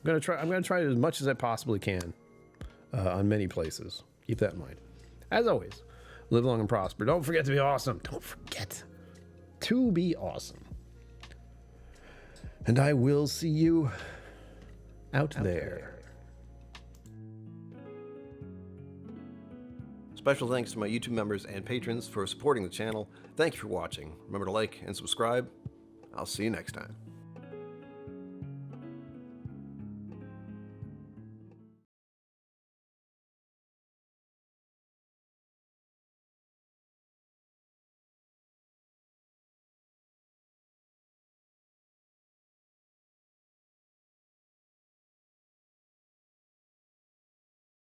I'm gonna try as much as I possibly can on many places. Keep that in mind. As always, live long and prosper. Don't forget to be awesome. Don't forget to be awesome. And I will see you out there. Special thanks to my YouTube members and patrons for supporting the channel. Thank you for watching. Remember to like and subscribe. I'll see you next time.